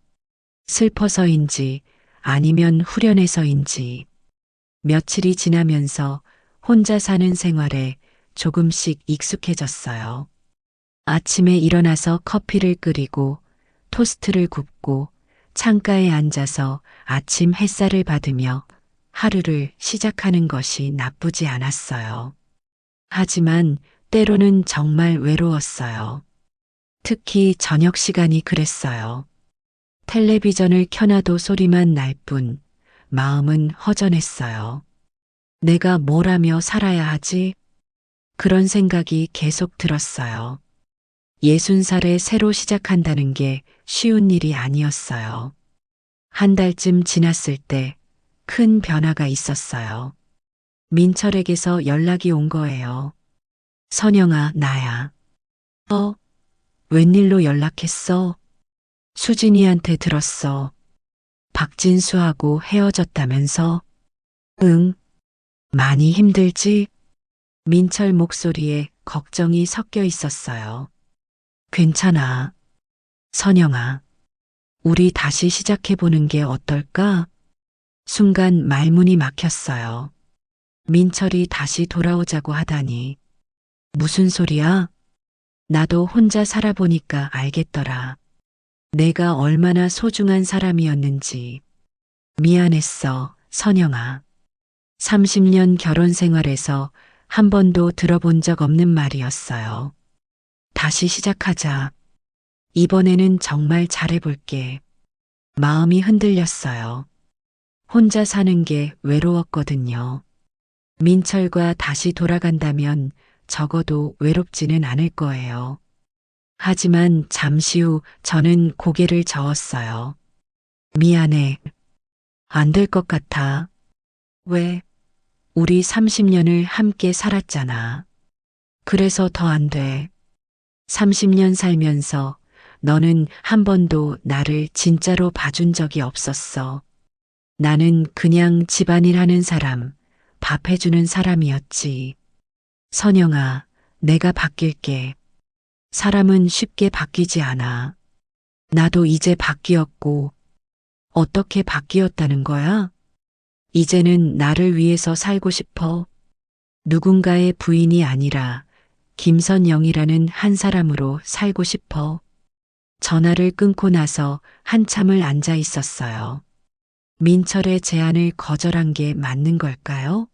슬퍼서인지 아니면 후련해서인지. 며칠이 지나면서 혼자 사는 생활에 조금씩 익숙해졌어요. 아침에 일어나서 커피를 끓이고 토스트를 굽고 창가에 앉아서 아침 햇살을 받으며 하루를 시작하는 것이 나쁘지 않았어요. 하지만 때로는 정말 외로웠어요. 특히 저녁 시간이 그랬어요. 텔레비전을 켜놔도 소리만 날 뿐 마음은 허전했어요. 내가 뭘 하며 살아야 하지? 그런 생각이 계속 들었어요. 60살에 새로 시작한다는 게 쉬운 일이 아니었어요. 한 달쯤 지났을 때 큰 변화가 있었어요. 민철에게서 연락이 온 거예요. 선영아, 나야. 웬일로 연락했어? 수진이한테 들었어. 박진수하고 헤어졌다면서? 응. 많이 힘들지? 민철 목소리에 걱정이 섞여 있었어요. 괜찮아. 선영아. 우리 다시 시작해보는 게 어떨까? 순간 말문이 막혔어요. 민철이 다시 돌아오자고 하다니. 무슨 소리야? 나도 혼자 살아보니까 알겠더라. 내가 얼마나 소중한 사람이었는지. 미안했어, 선영아. 30년 결혼 생활에서 한 번도 들어본 적 없는 말이었어요. 다시 시작하자. 이번에는 정말 잘해볼게. 마음이 흔들렸어요. 혼자 사는 게 외로웠거든요. 민철과 다시 돌아간다면 적어도 외롭지는 않을 거예요. 하지만 잠시 후 저는 고개를 저었어요. 미안해. 안 될 것 같아. 왜? 우리 30년을 함께 살았잖아. 그래서 더 안 돼. 30년 살면서 너는 한 번도 나를 진짜로 봐준 적이 없었어. 나는 그냥 집안일 하는 사람, 밥 해주는 사람이었지. 선영아, 내가 바뀔게. 사람은 쉽게 바뀌지 않아. 나도 이제 바뀌었고, 어떻게 바뀌었다는 거야? 이제는 나를 위해서 살고 싶어. 누군가의 부인이 아니라 김선영이라는 한 사람으로 살고 싶어. 전화를 끊고 나서 한참을 앉아 있었어요. 민철의 제안을 거절한 게 맞는 걸까요?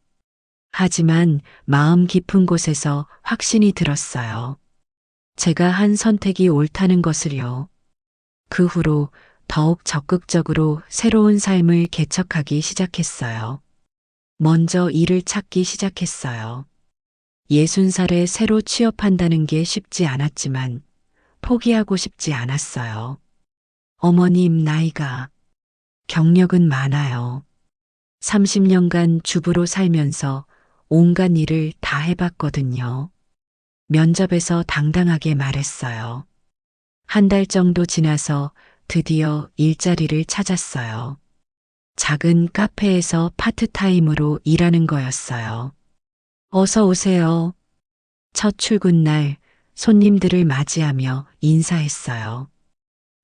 하지만 마음 깊은 곳에서 확신이 들었어요. 제가 한 선택이 옳다는 것을요. 그 후로 더욱 적극적으로 새로운 삶을 개척하기 시작했어요. 먼저 일을 찾기 시작했어요. 60살에 새로 취업한다는 게 쉽지 않았지만 포기하고 싶지 않았어요. 어머님 나이가 경력은 많아요. 30년간 주부로 살면서 온갖 일을 다 해봤거든요. 면접에서 당당하게 말했어요. 한 달 정도 지나서 드디어 일자리를 찾았어요. 작은 카페에서 파트타임으로 일하는 거였어요. 어서 오세요. 첫 출근 날 손님들을 맞이하며 인사했어요.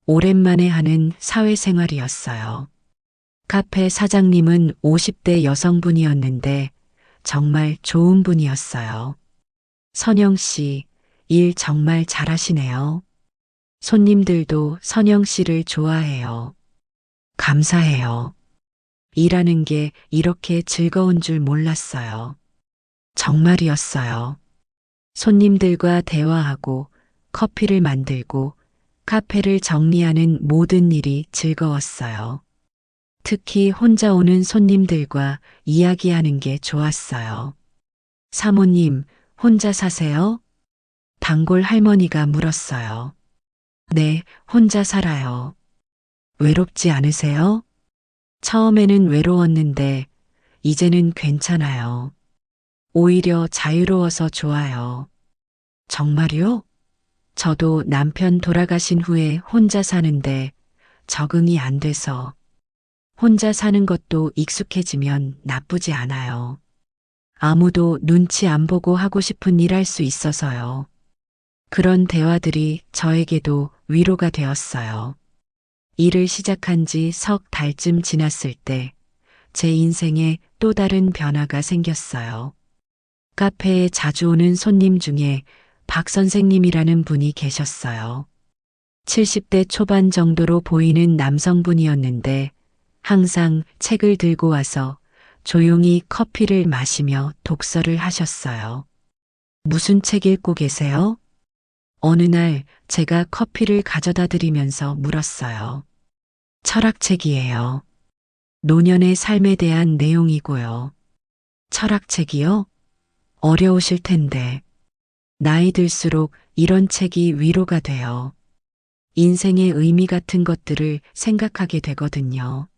오랜만에 하는 사회생활이었어요. 카페 사장님은 50대 여성분이었는데 정말 좋은 분이었어요. 선영 씨, 일 정말 잘하시네요. 손님들도 선영 씨를 좋아해요. 감사해요. 일하는 게 이렇게 즐거운 줄 몰랐어요. 정말이었어요. 손님들과 대화하고 커피를 만들고 카페를 정리하는 모든 일이 즐거웠어요. 특히 혼자 오는 손님들과 이야기하는 게 좋았어요. 사모님, 혼자 사세요? 단골 할머니가 물었어요. 네, 혼자 살아요. 외롭지 않으세요? 처음에는 외로웠는데 이제는 괜찮아요. 오히려 자유로워서 좋아요. 정말요? 저도 남편 돌아가신 후에 혼자 사는데 적응이 안 돼서 혼자 사는 것도 익숙해지면 나쁘지 않아요. 아무도 눈치 안 보고 하고 싶은 일 할 수 있어서요. 그런 대화들이 저에게도 위로가 되었어요. 일을 시작한 지 석 달쯤 지났을 때 제 인생에 또 다른 변화가 생겼어요. 카페에 자주 오는 손님 중에 박 선생님이라는 분이 계셨어요. 70대 초반 정도로 보이는 남성분이었는데 항상 책을 들고 와서 조용히 커피를 마시며 독서를 하셨어요. 무슨 책 읽고 계세요? 어느 날 제가 커피를 가져다 드리면서 물었어요. 철학책이에요. 노년의 삶에 대한 내용이고요. 철학책이요? 어려우실 텐데. 나이 들수록 이런 책이 위로가 돼요. 인생의 의미 같은 것들을 생각하게 되거든요.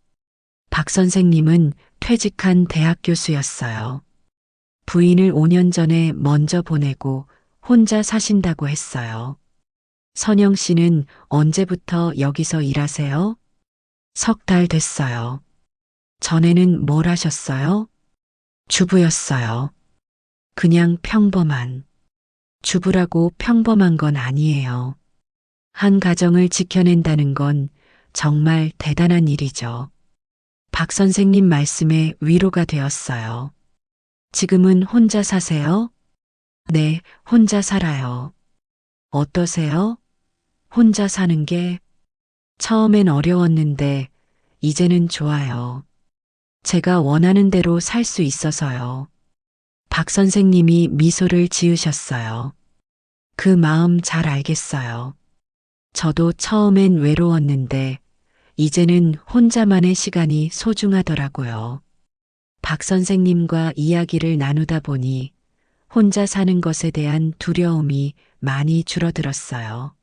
박 선생님은 퇴직한 대학 교수였어요. 부인을 5년 전에 먼저 보내고 혼자 사신다고 했어요. 선영 씨는 언제부터 여기서 일하세요? 석 달 됐어요. 전에는 뭘 하셨어요? 주부였어요. 그냥 평범한. 주부라고 평범한 건 아니에요. 한 가정을 지켜낸다는 건 정말 대단한 일이죠. 박 선생님 말씀에 위로가 되었어요. 지금은 혼자 사세요? 네, 혼자 살아요. 어떠세요? 혼자 사는 게 처음엔 어려웠는데 이제는 좋아요. 제가 원하는 대로 살 수 있어서요. 박 선생님이 미소를 지으셨어요. 그 마음 잘 알겠어요. 저도 처음엔 외로웠는데 이제는 혼자만의 시간이 소중하더라고요. 박 선생님과 이야기를 나누다 보니 혼자 사는 것에 대한 두려움이 많이 줄어들었어요.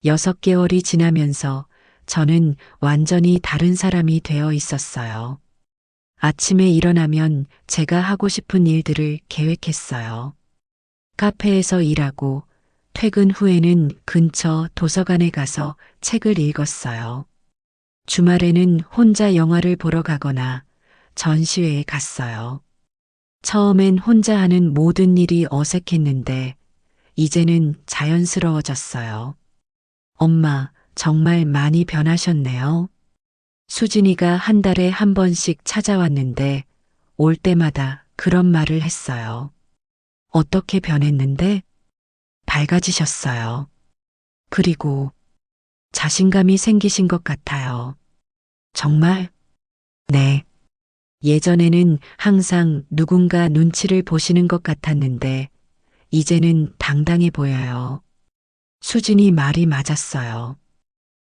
6개월이 지나면서 저는 완전히 다른 사람이 되어 있었어요. 아침에 일어나면 제가 하고 싶은 일들을 계획했어요. 카페에서 일하고 퇴근 후에는 근처 도서관에 가서 책을 읽었어요. 주말에는 혼자 영화를 보러 가거나 전시회에 갔어요. 처음엔 혼자 하는 모든 일이 어색했는데 이제는 자연스러워졌어요. 엄마, 정말 많이 변하셨네요. 수진이가 한 달에 한 번씩 찾아왔는데 올 때마다 그런 말을 했어요. 어떻게 변했는데? 밝아지셨어요. 그리고 자신감이 생기신 것 같아요. 정말? 네. 예전에는 항상 누군가 눈치를 보시는 것 같았는데 이제는 당당해 보여요. 수진이 말이 맞았어요.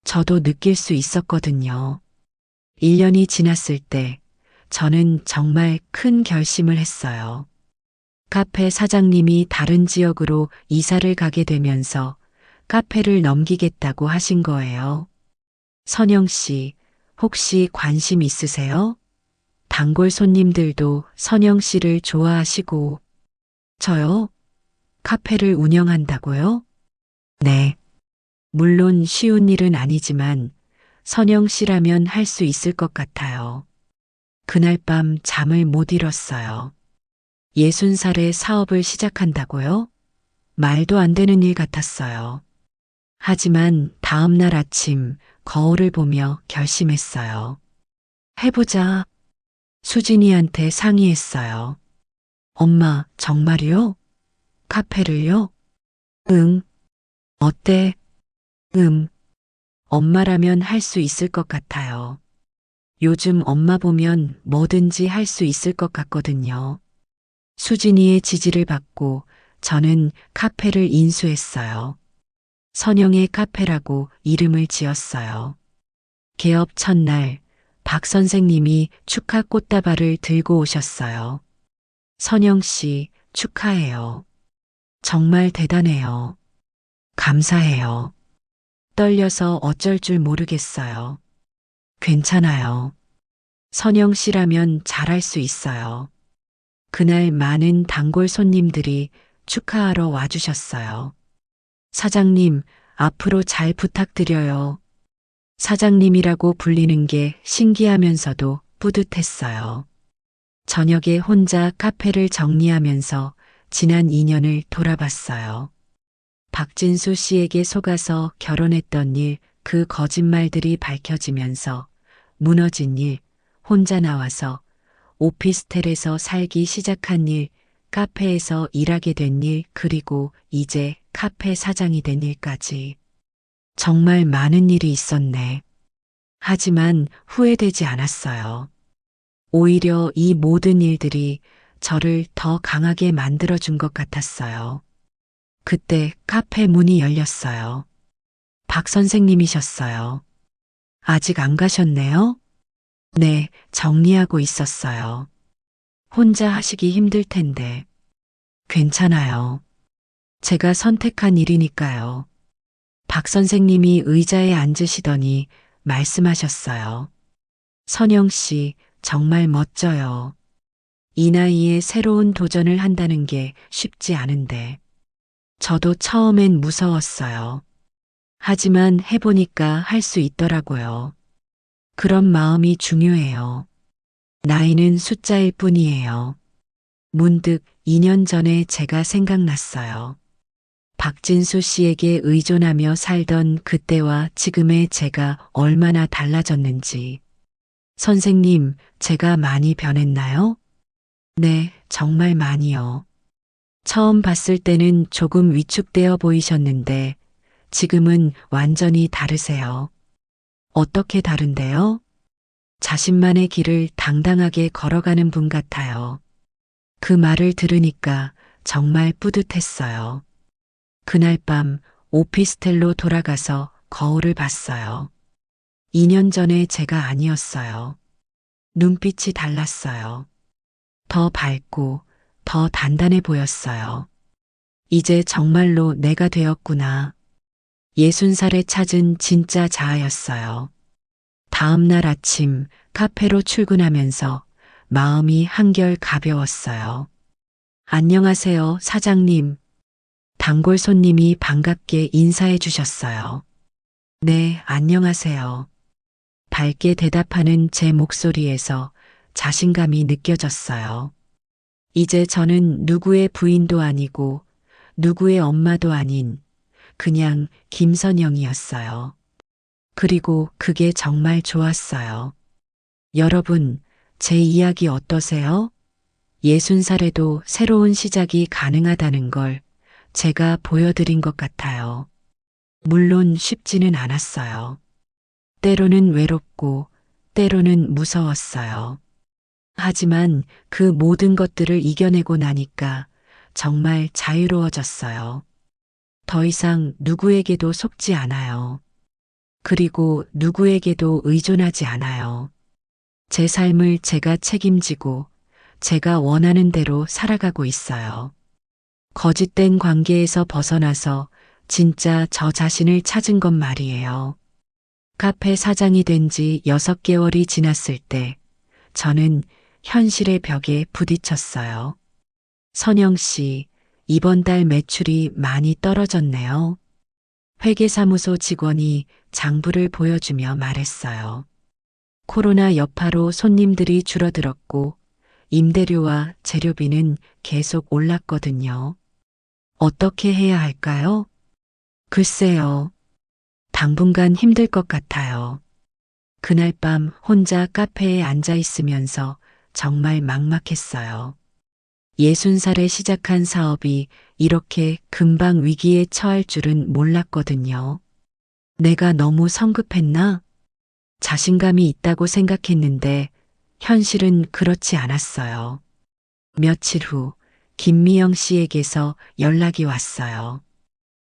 저도 느낄 수 있었거든요. 1년이 지났을 때 저는 정말 큰 결심을 했어요. 카페 사장님이 다른 지역으로 이사를 가게 되면서 카페를 넘기겠다고 하신 거예요. 선영 씨, 혹시 관심 있으세요? 단골 손님들도 선영 씨를 좋아하시고, 저요? 카페를 운영한다고요? 네. 물론 쉬운 일은 아니지만 선영 씨라면 할 수 있을 것 같아요. 그날 밤 잠을 못 잃었어요. 60살에 사업을 시작한다고요? 말도 안 되는 일 같았어요. 하지만 다음 날 아침 거울을 보며 결심했어요. 해보자. 수진이한테 상의했어요. 엄마, 정말이요? 카페를요? 응. 어때? 엄마라면 할 수 있을 것 같아요. 요즘 엄마 보면 뭐든지 할 수 있을 것 같거든요. 수진이의 지지를 받고 저는 카페를 인수했어요. 선영의 카페라고 이름을 지었어요. 개업 첫날 박 선생님이 축하 꽃다발을 들고 오셨어요. 선영 씨, 축하해요. 정말 대단해요. 감사해요. 떨려서 어쩔 줄 모르겠어요. 괜찮아요. 선영 씨라면 잘할 수 있어요. 그날 많은 단골 손님들이 축하하러 와주셨어요. 사장님, 앞으로 잘 부탁드려요. 사장님이라고 불리는 게 신기하면서도 뿌듯했어요. 저녁에 혼자 카페를 정리하면서 지난 2년을 돌아봤어요. 박진수 씨에게 속아서 결혼했던 일, 그 거짓말들이 밝혀지면서 무너진 일, 혼자 나와서 오피스텔에서 살기 시작한 일, 카페에서 일하게 된 일, 그리고 이제 카페 사장이 된 일까지. 정말 많은 일이 있었네. 하지만 후회되지 않았어요. 오히려 이 모든 일들이 저를 더 강하게 만들어준 것 같았어요. 그때 카페 문이 열렸어요. 박 선생님이셨어요. 아직 안 가셨네요? 네, 정리하고 있었어요. 혼자 하시기 힘들 텐데. 괜찮아요. 제가 선택한 일이니까요. 박 선생님이 의자에 앉으시더니 말씀하셨어요. 선영 씨, 정말 멋져요. 이 나이에 새로운 도전을 한다는 게 쉽지 않은데. 저도 처음엔 무서웠어요. 하지만 해보니까 할 수 있더라고요. 그런 마음이 중요해요. 나이는 숫자일 뿐이에요. 문득 2년 전에 제가 생각났어요. 박진수 씨에게 의존하며 살던 그때와 지금의 제가 얼마나 달라졌는지. 선생님, 제가 많이 변했나요? 네, 정말 많이요. 처음 봤을 때는 조금 위축되어 보이셨는데 지금은 완전히 다르세요. 어떻게 다른데요? 자신만의 길을 당당하게 걸어가는 분 같아요. 그 말을 들으니까 정말 뿌듯했어요. 그날 밤 오피스텔로 돌아가서 거울을 봤어요. 2년 전에 제가 아니었어요. 눈빛이 달랐어요. 더 밝고 더 단단해 보였어요. 이제 정말로 내가 되었구나. 60살에 찾은 진짜 자아였어요. 다음 날 아침 카페로 출근하면서 마음이 한결 가벼웠어요. 안녕하세요, 사장님. 단골 손님이 반갑게 인사해 주셨어요. 네, 안녕하세요. 밝게 대답하는 제 목소리에서 자신감이 느껴졌어요. 이제 저는 누구의 부인도 아니고 누구의 엄마도 아닌 그냥 김선영이었어요. 그리고 그게 정말 좋았어요. 여러분, 제 이야기 어떠세요? 60살에도 새로운 시작이 가능하다는 걸 제가 보여드린 것 같아요. 물론 쉽지는 않았어요. 때로는 외롭고, 때로는 무서웠어요. 하지만 그 모든 것들을 이겨내고 나니까 정말 자유로워졌어요. 더 이상 누구에게도 속지 않아요. 그리고 누구에게도 의존하지 않아요. 제 삶을 제가 책임지고 제가 원하는 대로 살아가고 있어요. 거짓된 관계에서 벗어나서 진짜 저 자신을 찾은 것 말이에요. 카페 사장이 된 지 6개월이 지났을 때 저는 현실의 벽에 부딪혔어요. 선영 씨, 이번 달 매출이 많이 떨어졌네요. 회계사무소 직원이 장부를 보여주며 말했어요. 코로나 여파로 손님들이 줄어들었고 임대료와 재료비는 계속 올랐거든요. 어떻게 해야 할까요? 글쎄요. 당분간 힘들 것 같아요. 그날 밤 혼자 카페에 앉아 있으면서 정말 막막했어요. 60살에 시작한 사업이 이렇게 금방 위기에 처할 줄은 몰랐거든요. 내가 너무 성급했나? 자신감이 있다고 생각했는데 현실은 그렇지 않았어요. 며칠 후 김미영 씨에게서 연락이 왔어요.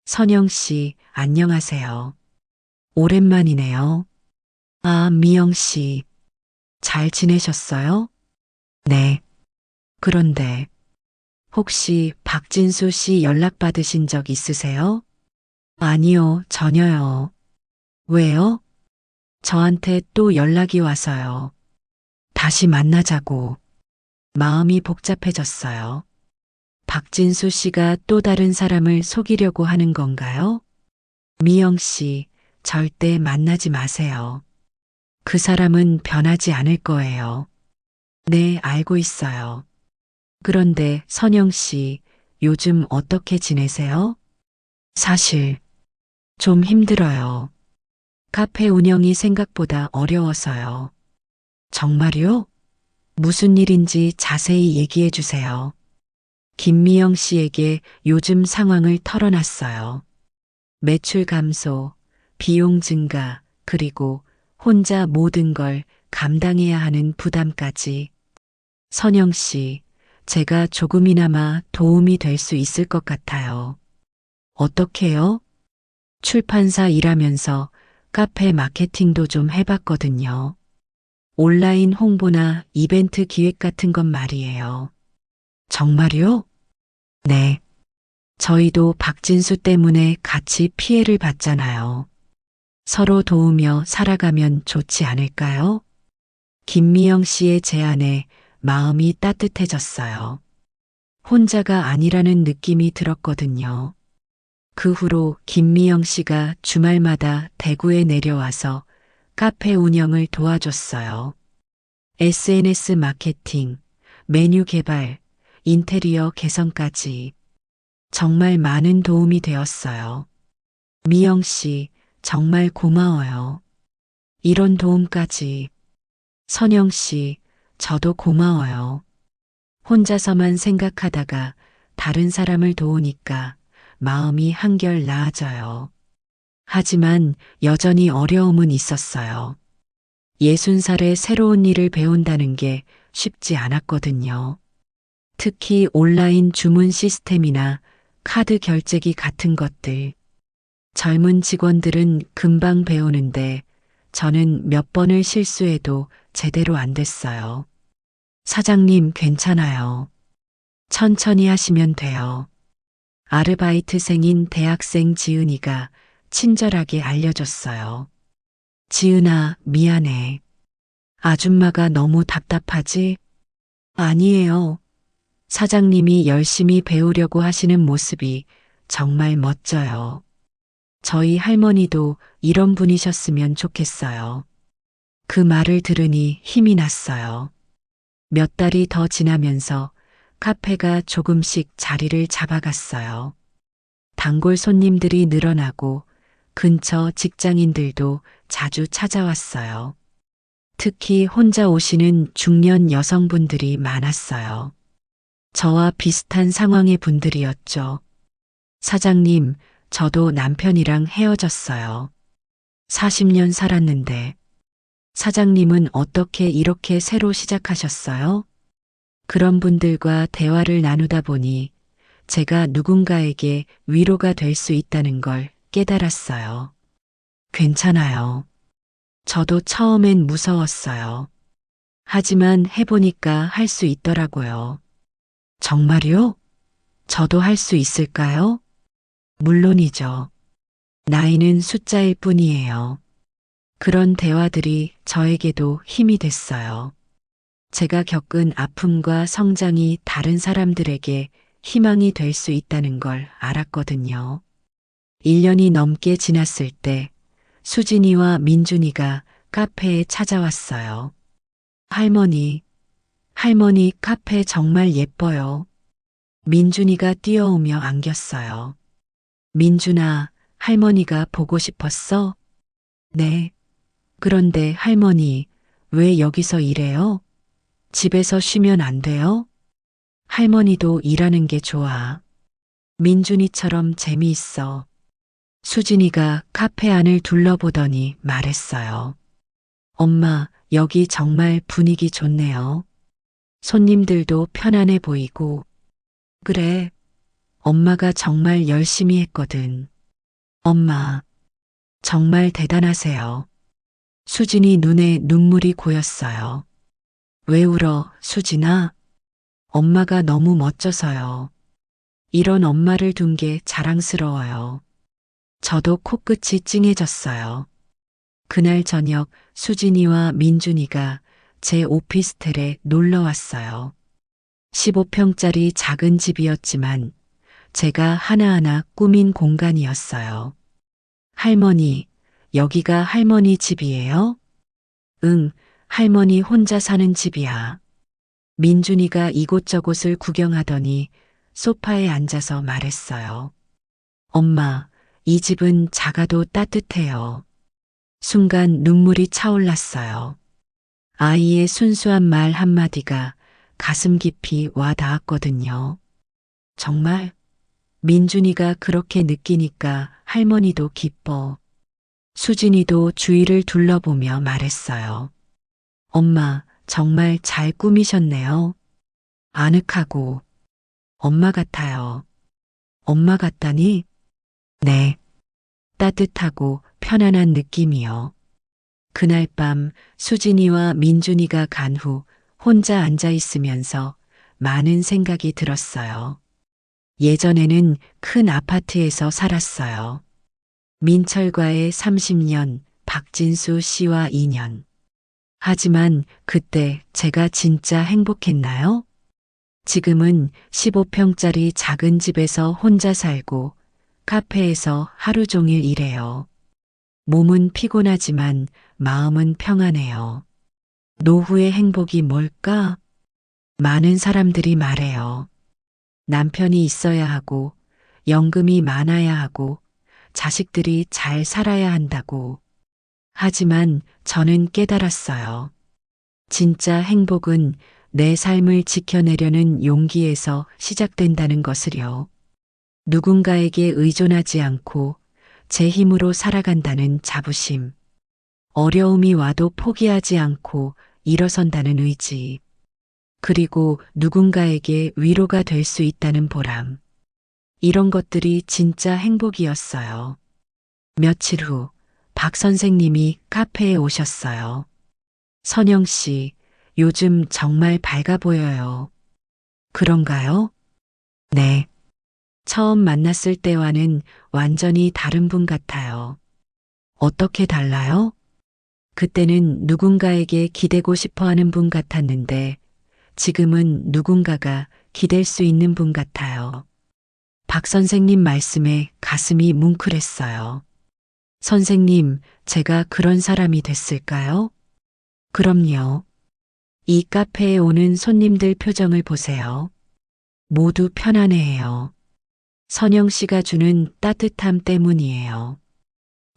선영 씨, 안녕하세요. 오랜만이네요. 아, 미영 씨, 잘 지내셨어요? 네. 그런데 혹시 박진수 씨 연락 받으신 적 있으세요? 아니요, 전혀요. 왜요? 저한테 또 연락이 와서요. 다시 만나자고. 마음이 복잡해졌어요. 박진수 씨가 또 다른 사람을 속이려고 하는 건가요? 미영 씨, 절대 만나지 마세요. 그 사람은 변하지 않을 거예요. 네, 알고 있어요. 그런데 선영 씨, 요즘 어떻게 지내세요? 사실, 좀 힘들어요. 카페 운영이 생각보다 어려워서요. 정말요? 무슨 일인지 자세히 얘기해 주세요. 김미영 씨에게 요즘 상황을 털어놨어요. 매출 감소, 비용 증가, 그리고 혼자 모든 걸 감당해야 하는 부담까지. 선영 씨, 제가 조금이나마 도움이 될 수 있을 것 같아요. 어떻게요? 출판사 일하면서 카페 마케팅도 좀 해봤거든요. 온라인 홍보나 이벤트 기획 같은 것 말이에요. 정말요? 네. 저희도 박진수 때문에 같이 피해를 봤잖아요. 서로 도우며 살아가면 좋지 않을까요? 김미영 씨의 제안에 마음이 따뜻해졌어요. 혼자가 아니라는 느낌이 들었거든요. 그 후로 김미영 씨가 주말마다 대구에 내려와서 카페 운영을 도와줬어요. SNS 마케팅, 메뉴 개발, 인테리어 개선까지 정말 많은 도움이 되었어요. 미영 씨, 정말 고마워요. 이런 도움까지. 선영 씨, 저도 고마워요. 혼자서만 생각하다가 다른 사람을 도우니까 마음이 한결 나아져요. 하지만 여전히 어려움은 있었어요. 60살에 새로운 일을 배운다는 게 쉽지 않았거든요. 특히 온라인 주문 시스템이나 카드 결제기 같은 것들. 젊은 직원들은 금방 배우는데 저는 몇 번을 실수해도 제대로 안 됐어요. 사장님 괜찮아요. 천천히 하시면 돼요. 아르바이트생인 대학생 지은이가 친절하게 알려줬어요. 지은아, 미안해. 아줌마가 너무 답답하지? 아니에요. 사장님이 열심히 배우려고 하시는 모습이 정말 멋져요. 저희 할머니도 이런 분이셨으면 좋겠어요. 그 말을 들으니 힘이 났어요. 몇 달이 더 지나면서 카페가 조금씩 자리를 잡아갔어요. 단골 손님들이 늘어나고 근처 직장인들도 자주 찾아왔어요. 특히 혼자 오시는 중년 여성분들이 많았어요. 저와 비슷한 상황의 분들이었죠. 사장님, 저도 남편이랑 헤어졌어요. 40년 살았는데. 사장님은 어떻게 이렇게 새로 시작하셨어요? 그런 분들과 대화를 나누다 보니 제가 누군가에게 위로가 될 수 있다는 걸 깨달았어요. 괜찮아요. 저도 처음엔 무서웠어요. 하지만 해보니까 할 수 있더라고요. 정말요? 저도 할 수 있을까요? 물론이죠. 나이는 숫자일 뿐이에요. 그런 대화들이 저에게도 힘이 됐어요. 제가 겪은 아픔과 성장이 다른 사람들에게 희망이 될 수 있다는 걸 알았거든요. 1년이 넘게 지났을 때 수진이와 민준이가 카페에 찾아왔어요. 할머니 카페 정말 예뻐요. 민준이가 뛰어오며 안겼어요. 민준아, 할머니가 보고 싶었어? 네. 그런데 할머니, 왜 여기서 일해요? 집에서 쉬면 안 돼요? 할머니도 일하는 게 좋아. 민준이처럼 재미있어. 수진이가 카페 안을 둘러보더니 말했어요. 엄마, 여기 정말 분위기 좋네요. 손님들도 편안해 보이고. 그래, 엄마가 정말 열심히 했거든. 엄마, 정말 대단하세요. 수진이 눈에 눈물이 고였어요. 왜 울어, 수진아? 엄마가 너무 멋져서요. 이런 엄마를 둔 게 자랑스러워요. 저도 코끝이 찡해졌어요. 그날 저녁 수진이와 민준이가 제 오피스텔에 놀러 왔어요. 15평짜리 작은 집이었지만 제가 하나하나 꾸민 공간이었어요. 할머니, 여기가 할머니 집이에요? 응, 할머니 혼자 사는 집이야. 민준이가 이곳저곳을 구경하더니 소파에 앉아서 말했어요. 엄마, 이 집은 작아도 따뜻해요. 순간 눈물이 차올랐어요. 아이의 순수한 말 한마디가 가슴 깊이 와 닿았거든요. 정말 민준이가 그렇게 느끼니까 할머니도 기뻐. 수진이도 주위를 둘러보며 말했어요. 엄마, 정말 잘 꾸미셨네요. 아늑하고 엄마 같아요. 엄마 같다니? 네. 따뜻하고 편안한 느낌이요. 그날 밤 수진이와 민준이가 간 후 혼자 앉아 있으면서 많은 생각이 들었어요. 예전에는 큰 아파트에서 살았어요. 민철과의 30년, 박진수 씨와 2년. 하지만 그때 제가 진짜 행복했나요? 지금은 15평짜리 작은 집에서 혼자 살고 카페에서 하루 종일 일해요. 몸은 피곤하지만 마음은 평안해요. 노후의 행복이 뭘까? 많은 사람들이 말해요. 남편이 있어야 하고, 연금이 많아야 하고, 자식들이 잘 살아야 한다고. 하지만 저는 깨달았어요. 진짜 행복은 내 삶을 지켜내려는 용기에서 시작된다는 것을요. 누군가에게 의존하지 않고 제 힘으로 살아간다는 자부심. 어려움이 와도 포기하지 않고 일어선다는 의지. 그리고 누군가에게 위로가 될 수 있다는 보람. 이런 것들이 진짜 행복이었어요. 며칠 후 박 선생님이 카페에 오셨어요. 선영 씨, 요즘 정말 밝아 보여요. 그런가요? 네. 처음 만났을 때와는 완전히 다른 분 같아요. 어떻게 달라요? 그때는 누군가에게 기대고 싶어 하는 분 같았는데 지금은 누군가가 기댈 수 있는 분 같아요. 박 선생님 말씀에 가슴이 뭉클했어요. 선생님, 제가 그런 사람이 됐을까요? 그럼요. 이 카페에 오는 손님들 표정을 보세요. 모두 편안해해요. 선영 씨가 주는 따뜻함 때문이에요.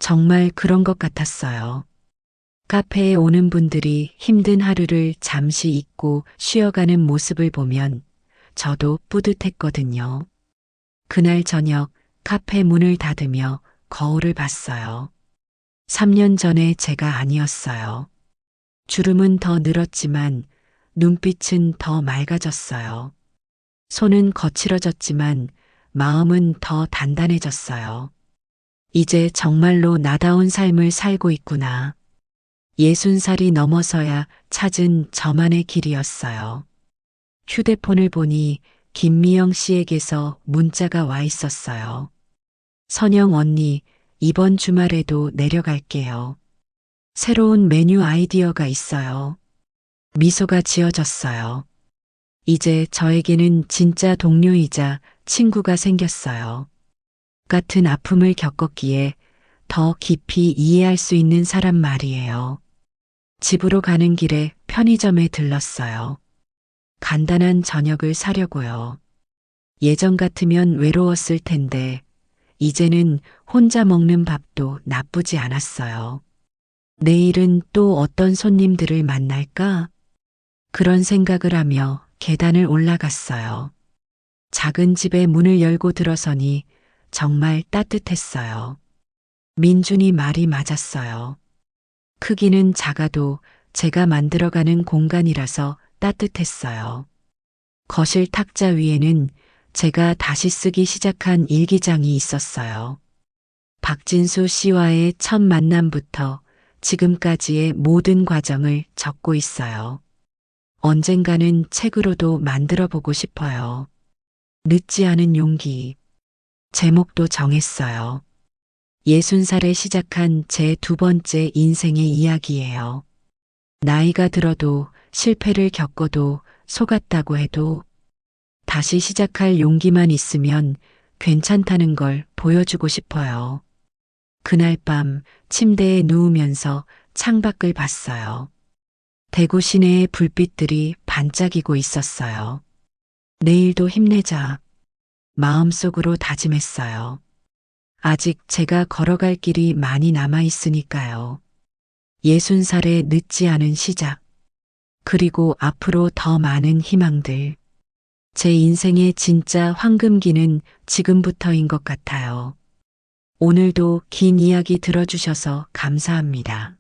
정말 그런 것 같았어요. 카페에 오는 분들이 힘든 하루를 잠시 잊고 쉬어가는 모습을 보면 저도 뿌듯했거든요. 그날 저녁 카페 문을 닫으며 거울을 봤어요. 3년 전에 제가 아니었어요. 주름은 더 늘었지만 눈빛은 더 맑아졌어요. 손은 거칠어졌지만 마음은 더 단단해졌어요. 이제 정말로 나다운 삶을 살고 있구나. 60살이 넘어서야 찾은 저만의 길이었어요. 휴대폰을 보니 김미영 씨에게서 문자가 와 있었어요. 선영 언니, 이번 주말에도 내려갈게요. 새로운 메뉴 아이디어가 있어요. 미소가 지어졌어요. 이제 저에게는 진짜 동료이자 친구가 생겼어요. 같은 아픔을 겪었기에 더 깊이 이해할 수 있는 사람 말이에요. 집으로 가는 길에 편의점에 들렀어요. 간단한 저녁을 사려고요. 예전 같으면 외로웠을 텐데, 이제는 혼자 먹는 밥도 나쁘지 않았어요. 내일은 또 어떤 손님들을 만날까? 그런 생각을 하며 계단을 올라갔어요. 작은 집의 문을 열고 들어서니 정말 따뜻했어요. 민준이 말이 맞았어요. 크기는 작아도 제가 만들어가는 공간이라서 따뜻했어요. 거실 탁자 위에는 제가 다시 쓰기 시작한 일기장이 있었어요. 박진수 씨와의 첫 만남부터 지금까지의 모든 과정을 적고 있어요. 언젠가는 책으로도 만들어 보고 싶어요. 늦지 않은 용기. 제목도 정했어요. 60살에 시작한 제 두 번째 인생의 이야기예요. 나이가 들어도 실패를 겪어도 속았다고 해도 다시 시작할 용기만 있으면 괜찮다는 걸 보여주고 싶어요. 그날 밤 침대에 누우면서 창밖을 봤어요. 대구 시내의 불빛들이 반짝이고 있었어요. 내일도 힘내자. 마음속으로 다짐했어요. 아직 제가 걸어갈 길이 많이 남아 있으니까요. 60살의 늦지 않은 시작. 그리고 앞으로 더 많은 희망들. 제 인생의 진짜 황금기는 지금부터인 것 같아요. 오늘도 긴 이야기 들어주셔서 감사합니다.